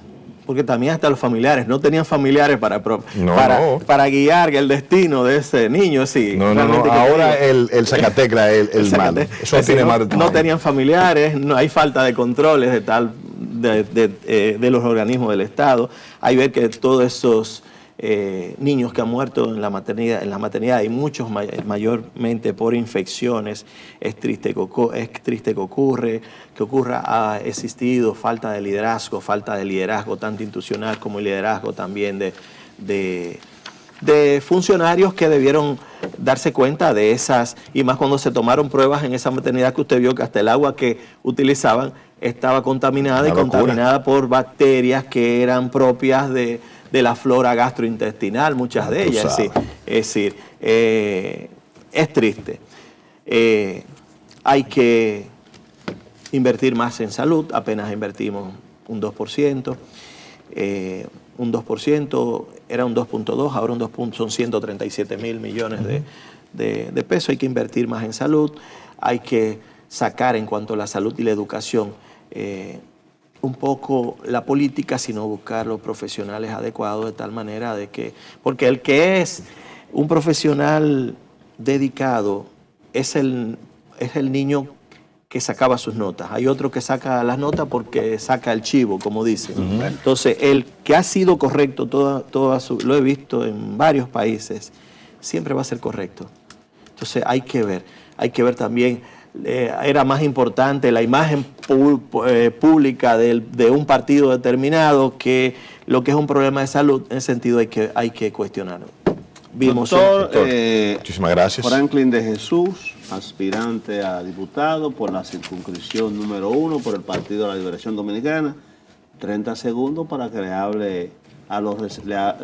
porque también hasta los familiares no tenían familiares para guiar el destino de ese niño. Sí, no. Ahora el Zacatecla, el malo. Eso tiene más de no tenían familiares, no hay falta de controles de los organismos del Estado. Hay ver que todos esos niños que han muerto en la maternidad y muchos mayormente por infecciones, es triste que ocurra, ha existido falta de liderazgo tanto institucional como el liderazgo también de funcionarios que debieron darse cuenta de esas, y más cuando se tomaron pruebas en esa maternidad que usted vio que hasta el agua que utilizaban estaba contaminada, y contaminada por bacterias que eran propias de la flora gastrointestinal, muchas de ellas. Es decir, es triste. Hay que invertir más en salud, apenas invertimos un 2%. Un 2%, era un 2.2, ahora un 2. Son 137.000 millones de pesos. Hay que invertir más en salud, hay que sacar en cuanto a la salud y la educación un poco la política, sino buscar los profesionales adecuados, de tal manera de que, porque el que es un profesional dedicado es el niño que sacaba sus notas. Hay otro que saca las notas porque saca el chivo, como dicen. Entonces, el que ha sido correcto, lo he visto en varios países, siempre va a ser correcto. Entonces, hay que ver también, era más importante la imagen pública de un partido determinado que lo que es un problema de salud. En ese sentido hay que cuestionarlo. Doctor, muchísimas gracias. Franklin de Jesús, aspirante a diputado por la circunscripción número 1 por el Partido de la Liberación Dominicana. 30 segundos para que le hable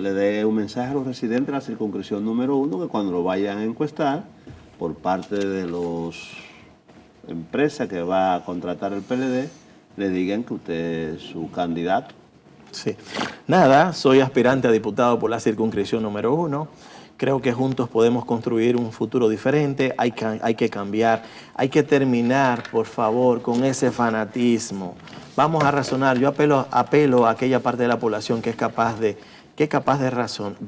le dé un mensaje a los residentes de la circunscripción número 1, que cuando lo vayan a encuestar por parte de las empresas que va a contratar el PLD, le digan que usted es su candidato. Sí. Nada, soy aspirante a diputado por la circunscripción número 1. Creo que juntos podemos construir un futuro diferente. Hay que cambiar, hay que terminar, por favor, con ese fanatismo. Vamos a razonar. Yo apelo a aquella parte de la población que es capaz de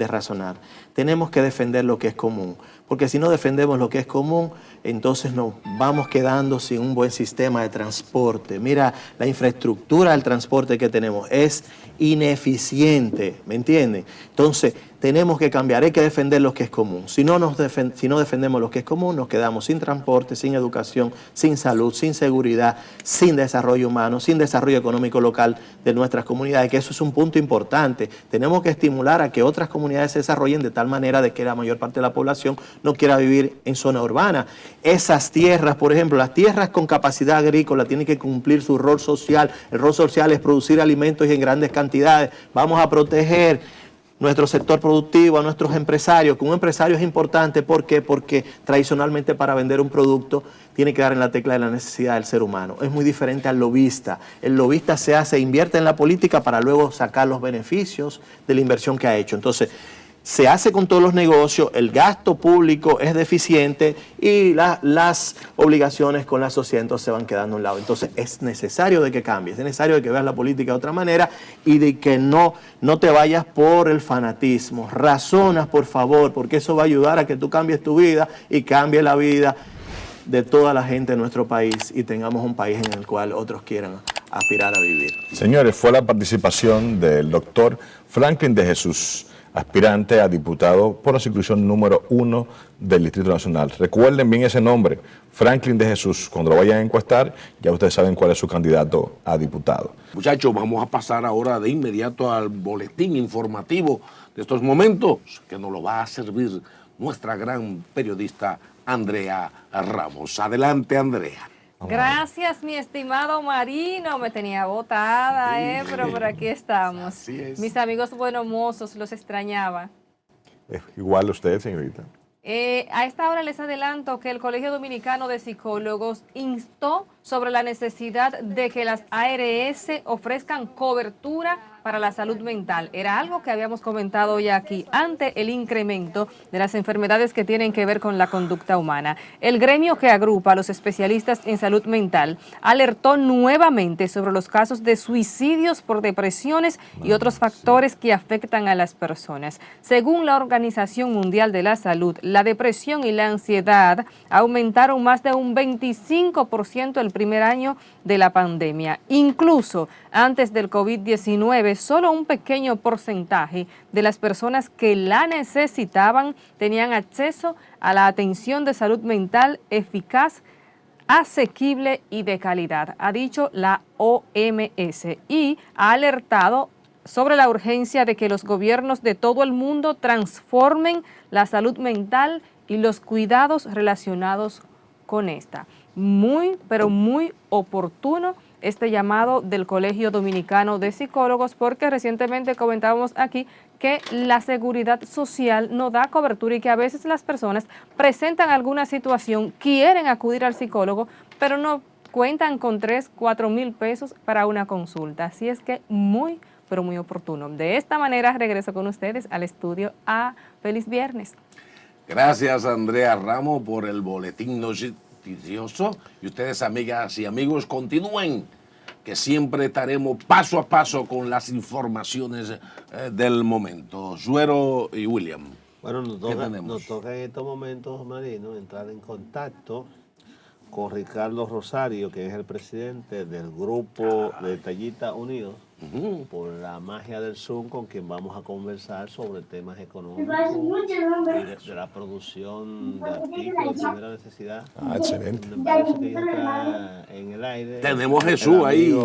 razonar. Tenemos que defender lo que es común, porque si no defendemos lo que es común, entonces nos vamos quedando sin un buen sistema de transporte. Mira, la infraestructura del transporte que tenemos es ineficiente, ¿me entienden? Entonces, tenemos que cambiar, hay que defender lo que es común. Si no defendemos lo que es común, nos quedamos sin transporte, sin educación, sin salud, sin seguridad, sin desarrollo humano, sin desarrollo económico local de nuestras comunidades, que eso es un punto importante. Tenemos que estimular a que otras comunidades se desarrollen de tal manera de que la mayor parte de la población no quiera vivir en zona urbana. Esas tierras, por ejemplo, las tierras con capacidad agrícola tienen que cumplir su rol social. El rol social es producir alimentos y en grandes cantidades. Vamos a proteger nuestro sector productivo, a nuestros empresarios, que un empresario es importante. ¿Por qué? Porque tradicionalmente para vender un producto tiene que dar en la tecla de la necesidad del ser humano. Es muy diferente al lobista. El lobista invierte en la política para luego sacar los beneficios de la inversión que ha hecho. Entonces, se hace con todos los negocios, el gasto público es deficiente y las obligaciones con la sociedad entonces se van quedando a un lado. Entonces es necesario de que cambies, es necesario de que veas la política de otra manera y de que no te vayas por el fanatismo. Razonas, por favor, porque eso va a ayudar a que tú cambies tu vida y cambie la vida de toda la gente de nuestro país y tengamos un país en el cual otros quieran aspirar a vivir. Señores, fue la participación del doctor Franklin de Jesús, aspirante a diputado por la circunscripción número 1 del Distrito Nacional. Recuerden bien ese nombre, Franklin de Jesús. Cuando lo vayan a encuestar, ya ustedes saben cuál es su candidato a diputado. Muchachos, vamos a pasar ahora de inmediato al boletín informativo de estos momentos, que nos lo va a servir nuestra gran periodista Andrea Ramos. Adelante, Andrea. Gracias, mi estimado Marino. Me tenía botada, pero por aquí estamos. Así es. Mis amigos buenomozos, los extrañaba. Igual usted, señorita. A esta hora les adelanto que el Colegio Dominicano de Psicólogos instó sobre la necesidad de que las ARS ofrezcan cobertura para la salud mental. Era algo que habíamos comentado ya aquí, ante el incremento de las enfermedades que tienen que ver con la conducta humana. El gremio que agrupa a los especialistas en salud mental alertó nuevamente sobre los casos de suicidios por depresiones y otros factores que afectan a las personas. Según la Organización Mundial de la Salud, la depresión y la ansiedad aumentaron más de un 25% el primer año de la pandemia. Incluso antes del COVID-19, solo un pequeño porcentaje de las personas que la necesitaban tenían acceso a la atención de salud mental eficaz, asequible y de calidad, ha dicho la OMS, y ha alertado sobre la urgencia de que los gobiernos de todo el mundo transformen la salud mental y los cuidados relacionados con esta. Muy, pero muy oportuno este llamado del Colegio Dominicano de Psicólogos, porque recientemente comentábamos aquí que la seguridad social no da cobertura y que a veces las personas presentan alguna situación, quieren acudir al psicólogo, pero no cuentan con 3-4 mil pesos para una consulta. Así es que muy, pero muy oportuno. De esta manera regreso con ustedes al estudio a Feliz Viernes. Gracias, Andrea Ramos, por el boletín noticioso. Y ustedes, amigas y amigos, continúen, que siempre estaremos paso a paso con las informaciones del momento. Suero y William. Bueno, nos toca en estos momentos, Marino, entrar en contacto con Ricardo Rosario, que es el presidente del grupo de Tallita Unidos, por la magia del Zoom, con quien vamos a conversar sobre temas económicos y de la producción de artículos de primera necesidad. Excelente. Me parece que ya está en el aire. Tenemos Jesús ahí.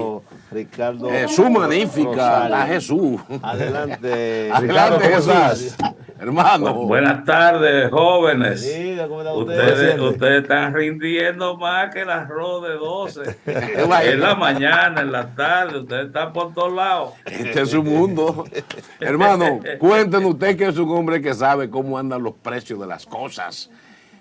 Ricardo Jesús magnífica, Rosario. está Jesús. Adelante. Ricardo, ¿cómo estás? Hermano. Buenas tardes, jóvenes. Querido, ¿cómo está usted? Ustedes están rindiendo más que el arroz de 12. En la mañana, en la tarde, ustedes están por todos lados. Este es su mundo. Hermano, cuéntenos usted, que es un hombre que sabe cómo andan los precios de las cosas.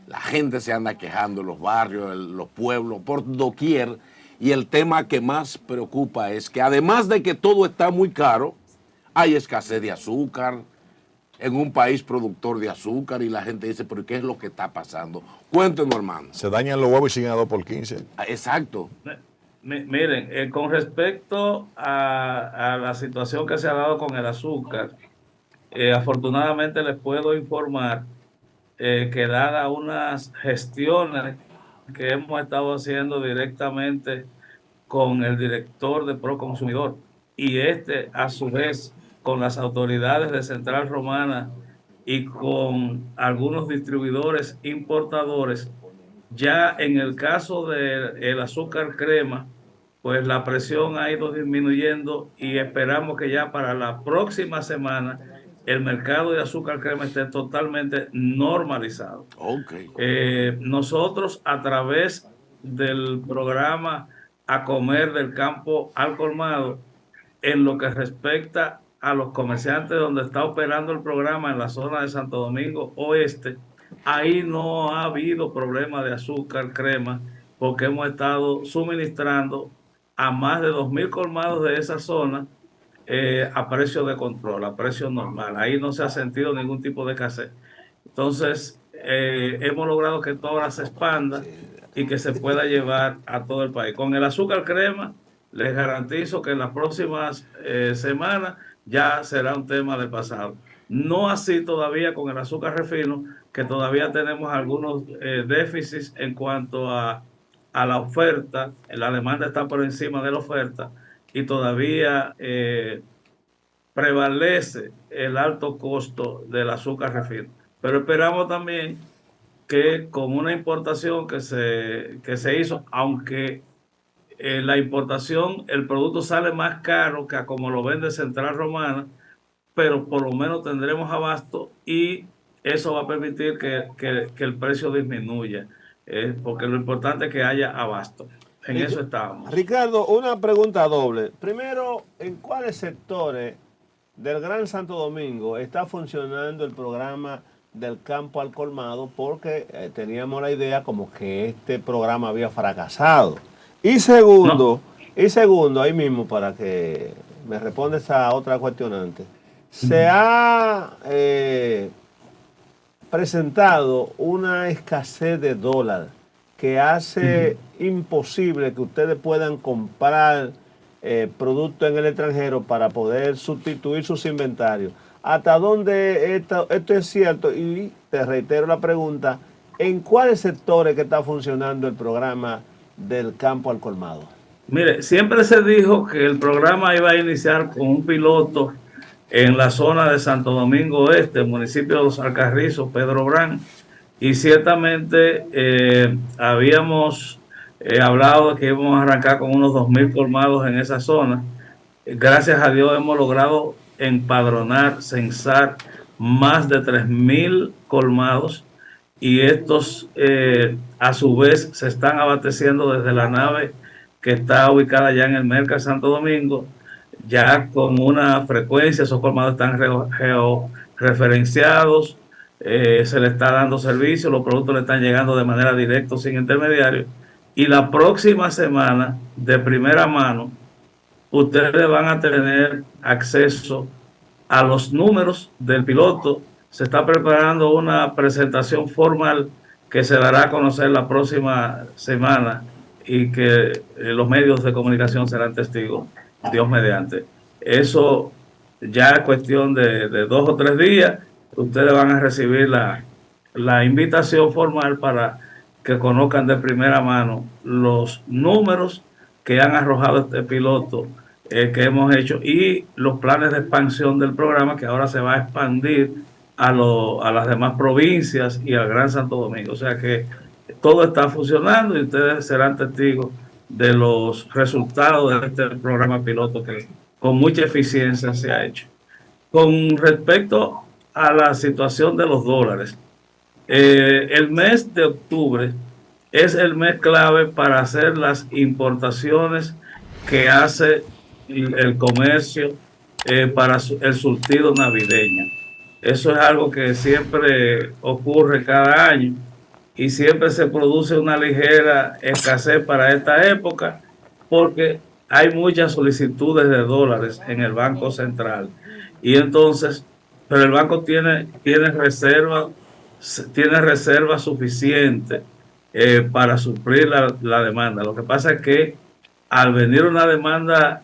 La gente se anda quejando en los barrios, en los pueblos, por doquier. Y el tema que más preocupa es que además de que todo está muy caro, hay escasez de azúcar en un país productor de azúcar, y la gente dice, pero ¿qué es lo que está pasando? Cuéntenos, hermano. Se dañan los huevos y siguen a 2 por 15. Exacto. Miren, con respecto a la situación que se ha dado con el azúcar, afortunadamente les puedo informar que dadas unas gestiones que hemos estado haciendo directamente con el director de Proconsumidor, y a su vez con las autoridades de Central Romana y con algunos distribuidores importadores, ya en el caso del azúcar crema, pues la presión ha ido disminuyendo, y esperamos que ya para la próxima semana el mercado de azúcar crema esté totalmente normalizado. Okay. Nosotros, a través del programa A Comer del Campo al Colmado, en lo que respecta a los comerciantes donde está operando el programa en la zona de Santo Domingo Oeste, ahí no ha habido problema de azúcar crema, porque hemos estado suministrando a más de 2.000 colmados de esa zona a precio de control, a precio normal. Ahí no se ha sentido ningún tipo de escasez. Entonces, hemos logrado que esto ahora se expanda y que se pueda llevar a todo el país. Con el azúcar crema, les garantizo que en las próximas semanas ya será un tema del pasado. No así todavía con el azúcar refino, que todavía tenemos algunos déficits en cuanto a la oferta. La demanda está por encima de la oferta, y todavía prevalece el alto costo del azúcar refino. Pero esperamos también que con una importación que se hizo, aunque la importación, el producto sale más caro que a como lo vende Central Romana, pero por lo menos tendremos abasto, y eso va a permitir que el precio disminuya, porque lo importante es que haya abasto. En eso estábamos. Ricardo, una pregunta doble. Primero, ¿en cuáles sectores del Gran Santo Domingo está funcionando el programa del campo al colmado? Porque teníamos la idea como que este programa había fracasado. Y segundo, ahí mismo, para que me responda esa otra cuestionante, se ha presentado una escasez de dólar que hace imposible que ustedes puedan comprar productos en el extranjero para poder sustituir sus inventarios. ¿Hasta dónde esto es cierto? Y te reitero la pregunta, ¿en cuáles sectores que está funcionando el programa del campo al colmado? Mire, siempre se dijo que el programa iba a iniciar con un piloto en la zona de Santo Domingo Oeste, el municipio de Los Alcarrizos, Pedro Brán, y ciertamente habíamos hablado de que íbamos a arrancar con unos 2.000 colmados en esa zona. Gracias a Dios hemos logrado empadronar, censar más de 3.000 colmados, y estos a su vez se están abasteciendo desde la nave que está ubicada ya en el Merca Santo Domingo, ya con una frecuencia. Esos colmados están georreferenciados, se le está dando servicio, los productos le están llegando de manera directa, sin intermediarios, y la próxima semana, de primera mano, ustedes van a tener acceso a los números del piloto. Se está preparando una presentación formal que se dará a conocer la próxima semana, y que los medios de comunicación serán testigos, Dios mediante. Eso ya es cuestión de 2 o 3 días. Ustedes van a recibir la invitación formal para que conozcan de primera mano los números que han arrojado este piloto que hemos hecho y los planes de expansión del programa, que ahora se va a expandir a las demás provincias y al Gran Santo Domingo. O sea que todo está funcionando y ustedes serán testigos de los resultados de este programa piloto que con mucha eficiencia se ha hecho. Con respecto a la situación de los dólares, el mes de octubre es el mes clave para hacer las importaciones que hace el comercio para el surtido navideño. Eso es algo que siempre ocurre cada año y siempre se produce una ligera escasez para esta época porque hay muchas solicitudes de dólares en el Banco Central. Y entonces, pero el banco tiene reserva suficiente para suplir la demanda. Lo que pasa es que al venir una demanda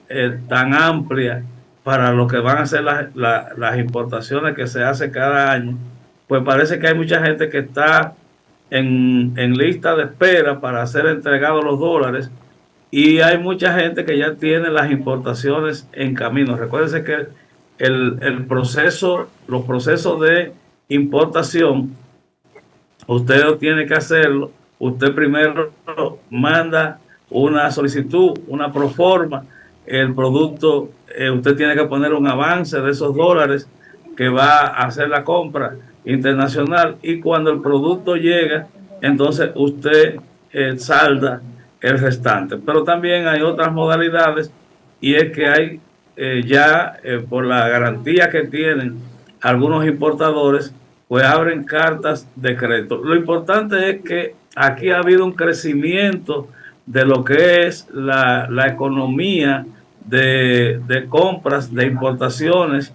tan amplia para lo que van a ser las importaciones que se hace cada año, pues parece que hay mucha gente que está en lista de espera para ser entregados los dólares y hay mucha gente que ya tiene las importaciones en camino. Recuérdense que los procesos de importación, usted no tiene que hacerlo. Usted primero manda una solicitud, una proforma, el producto, usted tiene que poner un avance de esos dólares que va a hacer la compra internacional y cuando el producto llega, entonces usted salda el restante. Pero también hay otras modalidades y es que hay por la garantía que tienen algunos importadores, pues abren cartas de crédito. Lo importante es que aquí ha habido un crecimiento de lo que es la economía de compras, de importaciones,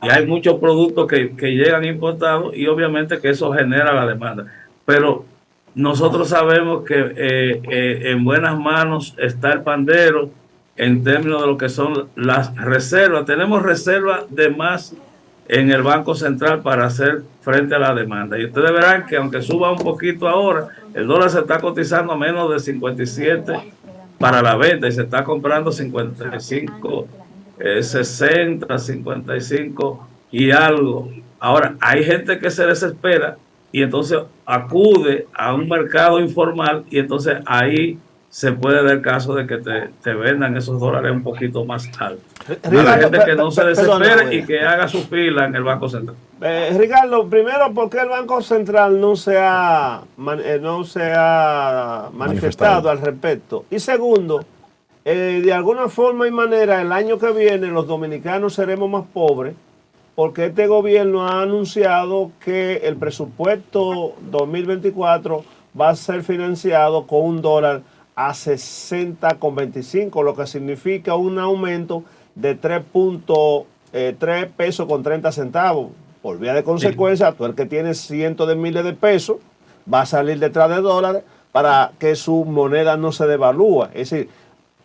y hay muchos productos que llegan importados y obviamente que eso genera la demanda. Pero nosotros sabemos que en buenas manos está el pandero en términos de lo que son las reservas. Tenemos reservas de más en el Banco Central para hacer frente a la demanda. Y ustedes verán que aunque suba un poquito ahora, el dólar se está cotizando a menos de 57 para la venta y se está comprando 55, 60, 55 y algo. Ahora, hay gente que se desespera y entonces acude a un mercado informal y entonces ahí se puede dar el caso de que te vendan esos dólares un poquito más altos. La gente que no se desespere y que haga su fila en el Banco Central. Ricardo, primero, ¿por qué el Banco Central no se ha manifestado al respecto? Y segundo, de alguna forma y manera, el año que viene los dominicanos seremos más pobres porque este gobierno ha anunciado que el presupuesto 2024 va a ser financiado con un dólar a 60,25, lo que significa un aumento de 3.3 pesos con 30 centavos. Por vía de consecuencia, tú el que tiene cientos de miles de pesos va a salir detrás de dólares para que su moneda no se devalúe. Es decir,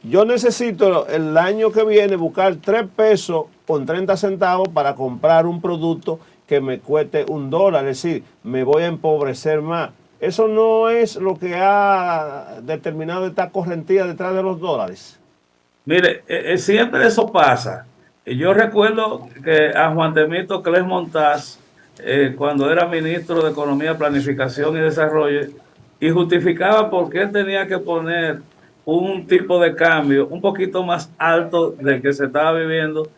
yo necesito el año que viene buscar 3 pesos con 30 centavos para comprar un producto que me cueste $1. Es decir, me voy a empobrecer más. Eso no es lo que ha determinado esta correntía detrás de los dólares. Mire, siempre eso pasa. Yo recuerdo que a Juan Temito Cles Montaz, cuando era ministro de Economía, Planificación y Desarrollo, y justificaba por qué tenía que poner un tipo de cambio un poquito más alto del que se estaba viviendo,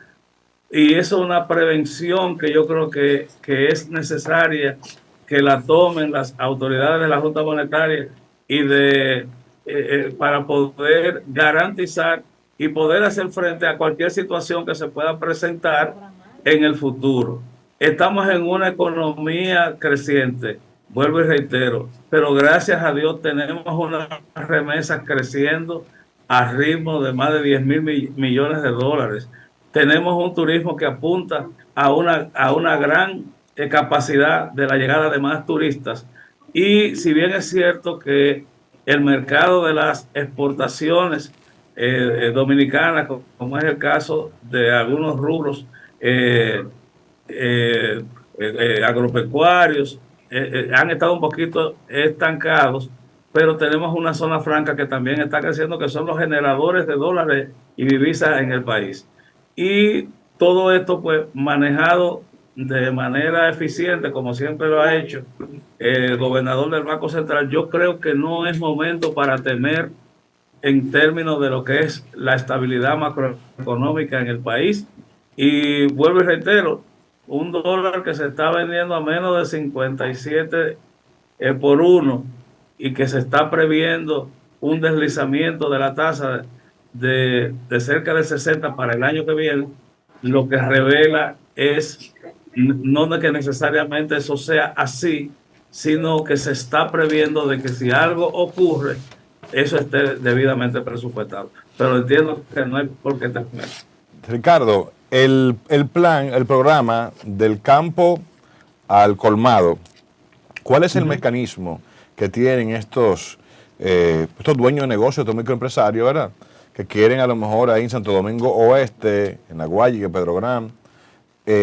y eso es una prevención que yo creo que es necesaria que la tomen las autoridades de la Junta Monetaria y para poder garantizar y poder hacer frente a cualquier situación que se pueda presentar en el futuro. Estamos en una economía creciente, vuelvo y reitero, pero gracias a Dios tenemos unas remesas creciendo a ritmo de más de 10.000 millones de dólares. Tenemos un turismo que apunta a una gran capacidad de la llegada de más turistas. Y si bien es cierto que el mercado de las exportaciones dominicanas, como es el caso de algunos rubros agropecuarios, han estado un poquito estancados, pero tenemos una zona franca que también está creciendo, que son los generadores de dólares y divisas en el país. Y todo esto pues manejado de manera eficiente, como siempre lo ha hecho el gobernador del Banco Central. Yo creo que no es momento para temer en términos de lo que es la estabilidad macroeconómica en el país. Y vuelvo y reitero, un dólar que se está vendiendo a menos de 57 por uno y que se está previendo un deslizamiento de la tasa de cerca de 60 para el año que viene, lo que revela es no de que necesariamente eso sea así, sino que se está previendo de que si algo ocurre, eso esté debidamente presupuestado. Pero entiendo que no hay por qué temer. Ricardo, el programa del campo al colmado, ¿cuál es el mecanismo que tienen estos dueños de negocios, estos microempresarios, ¿verdad? Que quieren a lo mejor ahí en Santo Domingo Oeste, en La Guayiga, en Pedro Gran,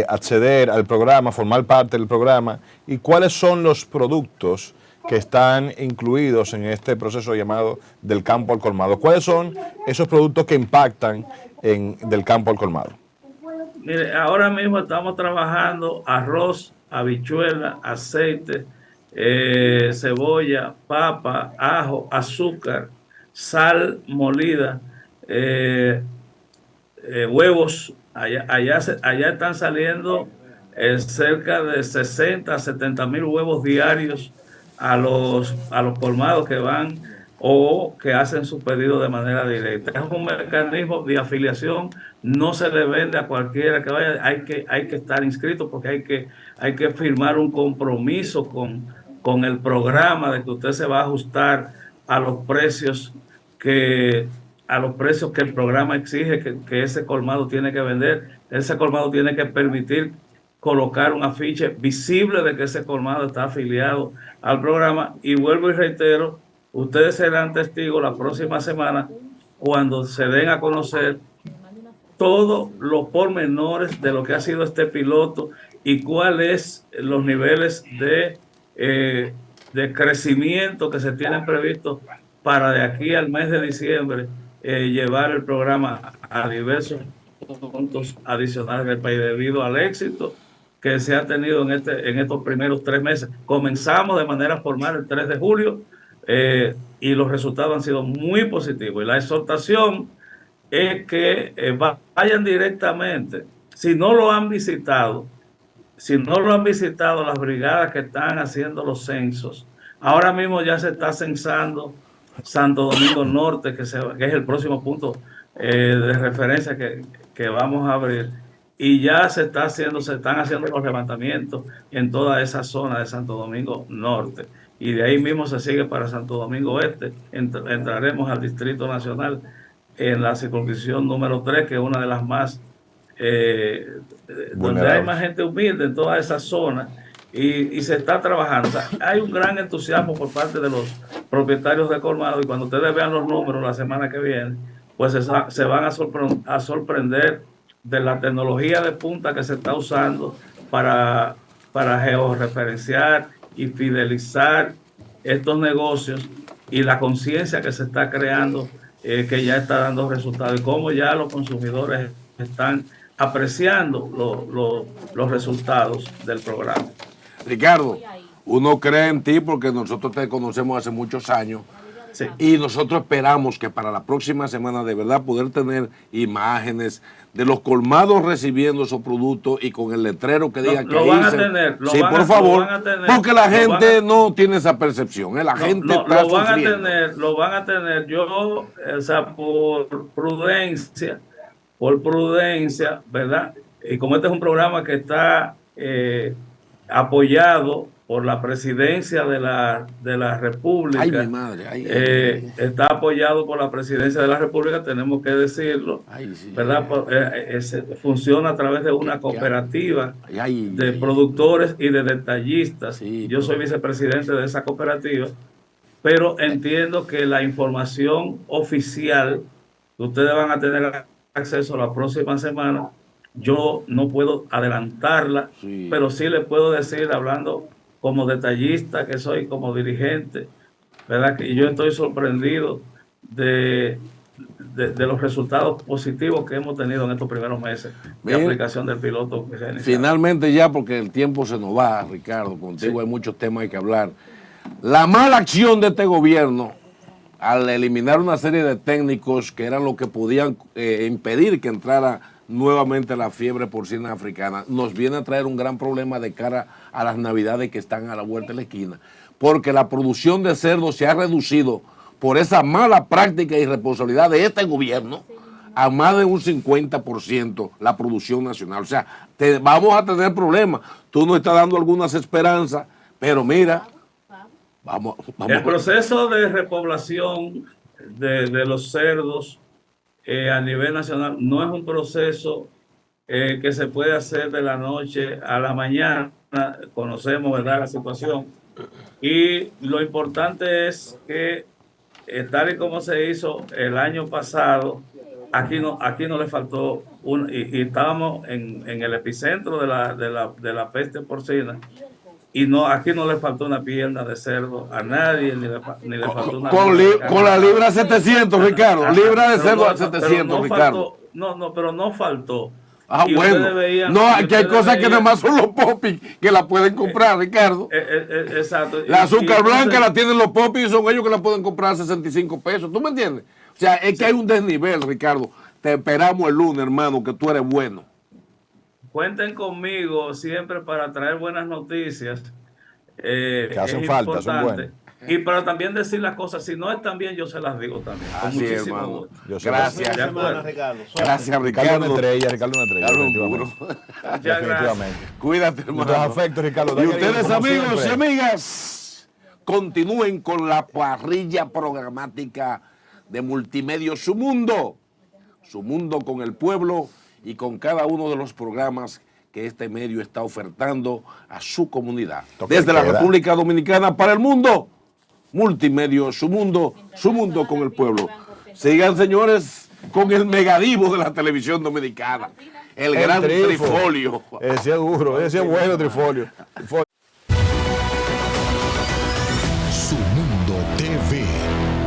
acceder al programa, formar parte del programa, y cuáles son los productos que están incluidos en este proceso llamado del campo al colmado? ¿Cuáles son esos productos que impactan del campo al colmado? Mire, ahora mismo estamos trabajando arroz, habichuela, aceite, cebolla, papa, ajo, azúcar, sal molida, huevos. Allá están saliendo cerca de 60 a 70 mil huevos diarios a los colmados que van o que hacen su pedido de manera directa. Es un mecanismo de afiliación, no se le vende a cualquiera que vaya, hay que estar inscrito porque hay que firmar un compromiso con el programa de que usted se va a ajustar a los precios que el programa exige que ese colmado tiene que vender. Ese colmado tiene que permitir colocar un afiche visible de que ese colmado está afiliado al programa. Y vuelvo y reitero, ustedes serán testigos la próxima semana cuando se den a conocer todos los pormenores de lo que ha sido este piloto y cuáles los niveles de crecimiento que se tienen previstos para de aquí al mes de diciembre llevar el programa a diversos puntos adicionales del país debido al éxito que se ha tenido en estos primeros 3 meses. Comenzamos de manera formal el 3 de julio y los resultados han sido muy positivos. Y la exhortación es que vayan directamente. Si no lo han visitado las brigadas que están haciendo los censos, ahora mismo ya se está censando Santo Domingo Norte, que es el próximo punto de referencia que vamos a abrir, y ya se están haciendo los levantamientos en toda esa zona de Santo Domingo Norte, y de ahí mismo se sigue para Santo Domingo Este. Entraremos al Distrito Nacional en la circunscripción número 3, que es una de las más donde hay más gente humilde en toda esa zona, y se está trabajando. O sea, hay un gran entusiasmo por parte de los propietarios de colmado, y cuando ustedes vean los números la semana que viene, pues se van a sorprender de la tecnología de punta que se está usando para georreferenciar y fidelizar estos negocios, y la conciencia que se está creando, que ya está dando resultados, y cómo ya los consumidores están apreciando los resultados del programa. Ricardo, uno cree en ti porque nosotros te conocemos hace muchos años. Sí. Y nosotros esperamos que para la próxima semana de verdad poder tener imágenes de los colmados recibiendo esos productos y con el letrero que diga que lo van a tener. Sí, por favor, porque la gente no tiene esa percepción. La gente está sufriendo. Lo van a tener. Yo, o sea, por prudencia, ¿verdad? Y como este es un programa que está apoyado por la presidencia de la República. Ay, mi madre. Está apoyado por la presidencia de la República, tenemos que decirlo. Ay, sí, ¿verdad? Funciona a través de una cooperativa de productores y de detallistas. Sí, yo soy vicepresidente de esa cooperativa, pero entiendo que la información oficial que ustedes van a tener acceso la próxima semana, yo no puedo adelantarla, pero sí les puedo decir, hablando como detallista que soy, como dirigente, ¿verdad? Que yo estoy sorprendido de los resultados positivos que hemos tenido en estos primeros meses de aplicación del piloto que se ha iniciado. Finalmente ya, porque el tiempo se nos va, Ricardo, contigo hay muchos temas que hablar. La mala acción de este gobierno al eliminar una serie de técnicos que eran los que podían impedir que entrara nuevamente la fiebre porcina africana, nos viene a traer un gran problema de cara a las navidades que están a la vuelta de la esquina, porque la producción de cerdo se ha reducido por esa mala práctica y responsabilidad de este gobierno a más de un 50% la producción nacional. O sea, vamos a tener problemas. Tú nos estás dando algunas esperanzas, pero mira, vamos. El proceso de repoblación de los cerdos a nivel nacional no es un proceso que se puede hacer de la noche a la mañana. Conocemos, ¿verdad?, la situación. Y lo importante es que, tal y como se hizo el año pasado, aquí no le faltó y estábamos en el epicentro de la peste porcina. Y aquí no le faltó una pierna de cerdo a nadie, ni le faltó una... Con la libra 700, Ricardo. Libra de cerdo a 700, Ricardo. Pero no faltó. Ah, y bueno. Aquí hay cosas que nada más son los popis que la pueden comprar, Ricardo. Exacto. La azúcar blanca la tienen los popis y son ellos que la pueden comprar a 65 pesos. ¿Tú me entiendes? O sea, es que hay un desnivel, Ricardo. Te esperamos el lunes, hermano, que tú eres bueno. Cuenten conmigo siempre para traer buenas noticias. Que hacen falta, son buenas. Y para también decir las cosas, si no están bien, yo se las digo también. Así es, hermano. Gracias, Ricardo. Ricardo una estrella, definitivamente. Cuídate, hermano. Muchos afectos, Ricardo. Y ustedes, amigos y amigas, continúen con la parrilla programática de Multimedios Su Mundo con el pueblo y con cada uno de los programas que este medio está ofertando a su comunidad. Desde la República Dominicana para el mundo, Multimedios Su Mundo con el pueblo. Sigan, señores, con el megadivo de la televisión dominicana, el gran Trifolio. Ese es duro, ese es bueno, Trifolio.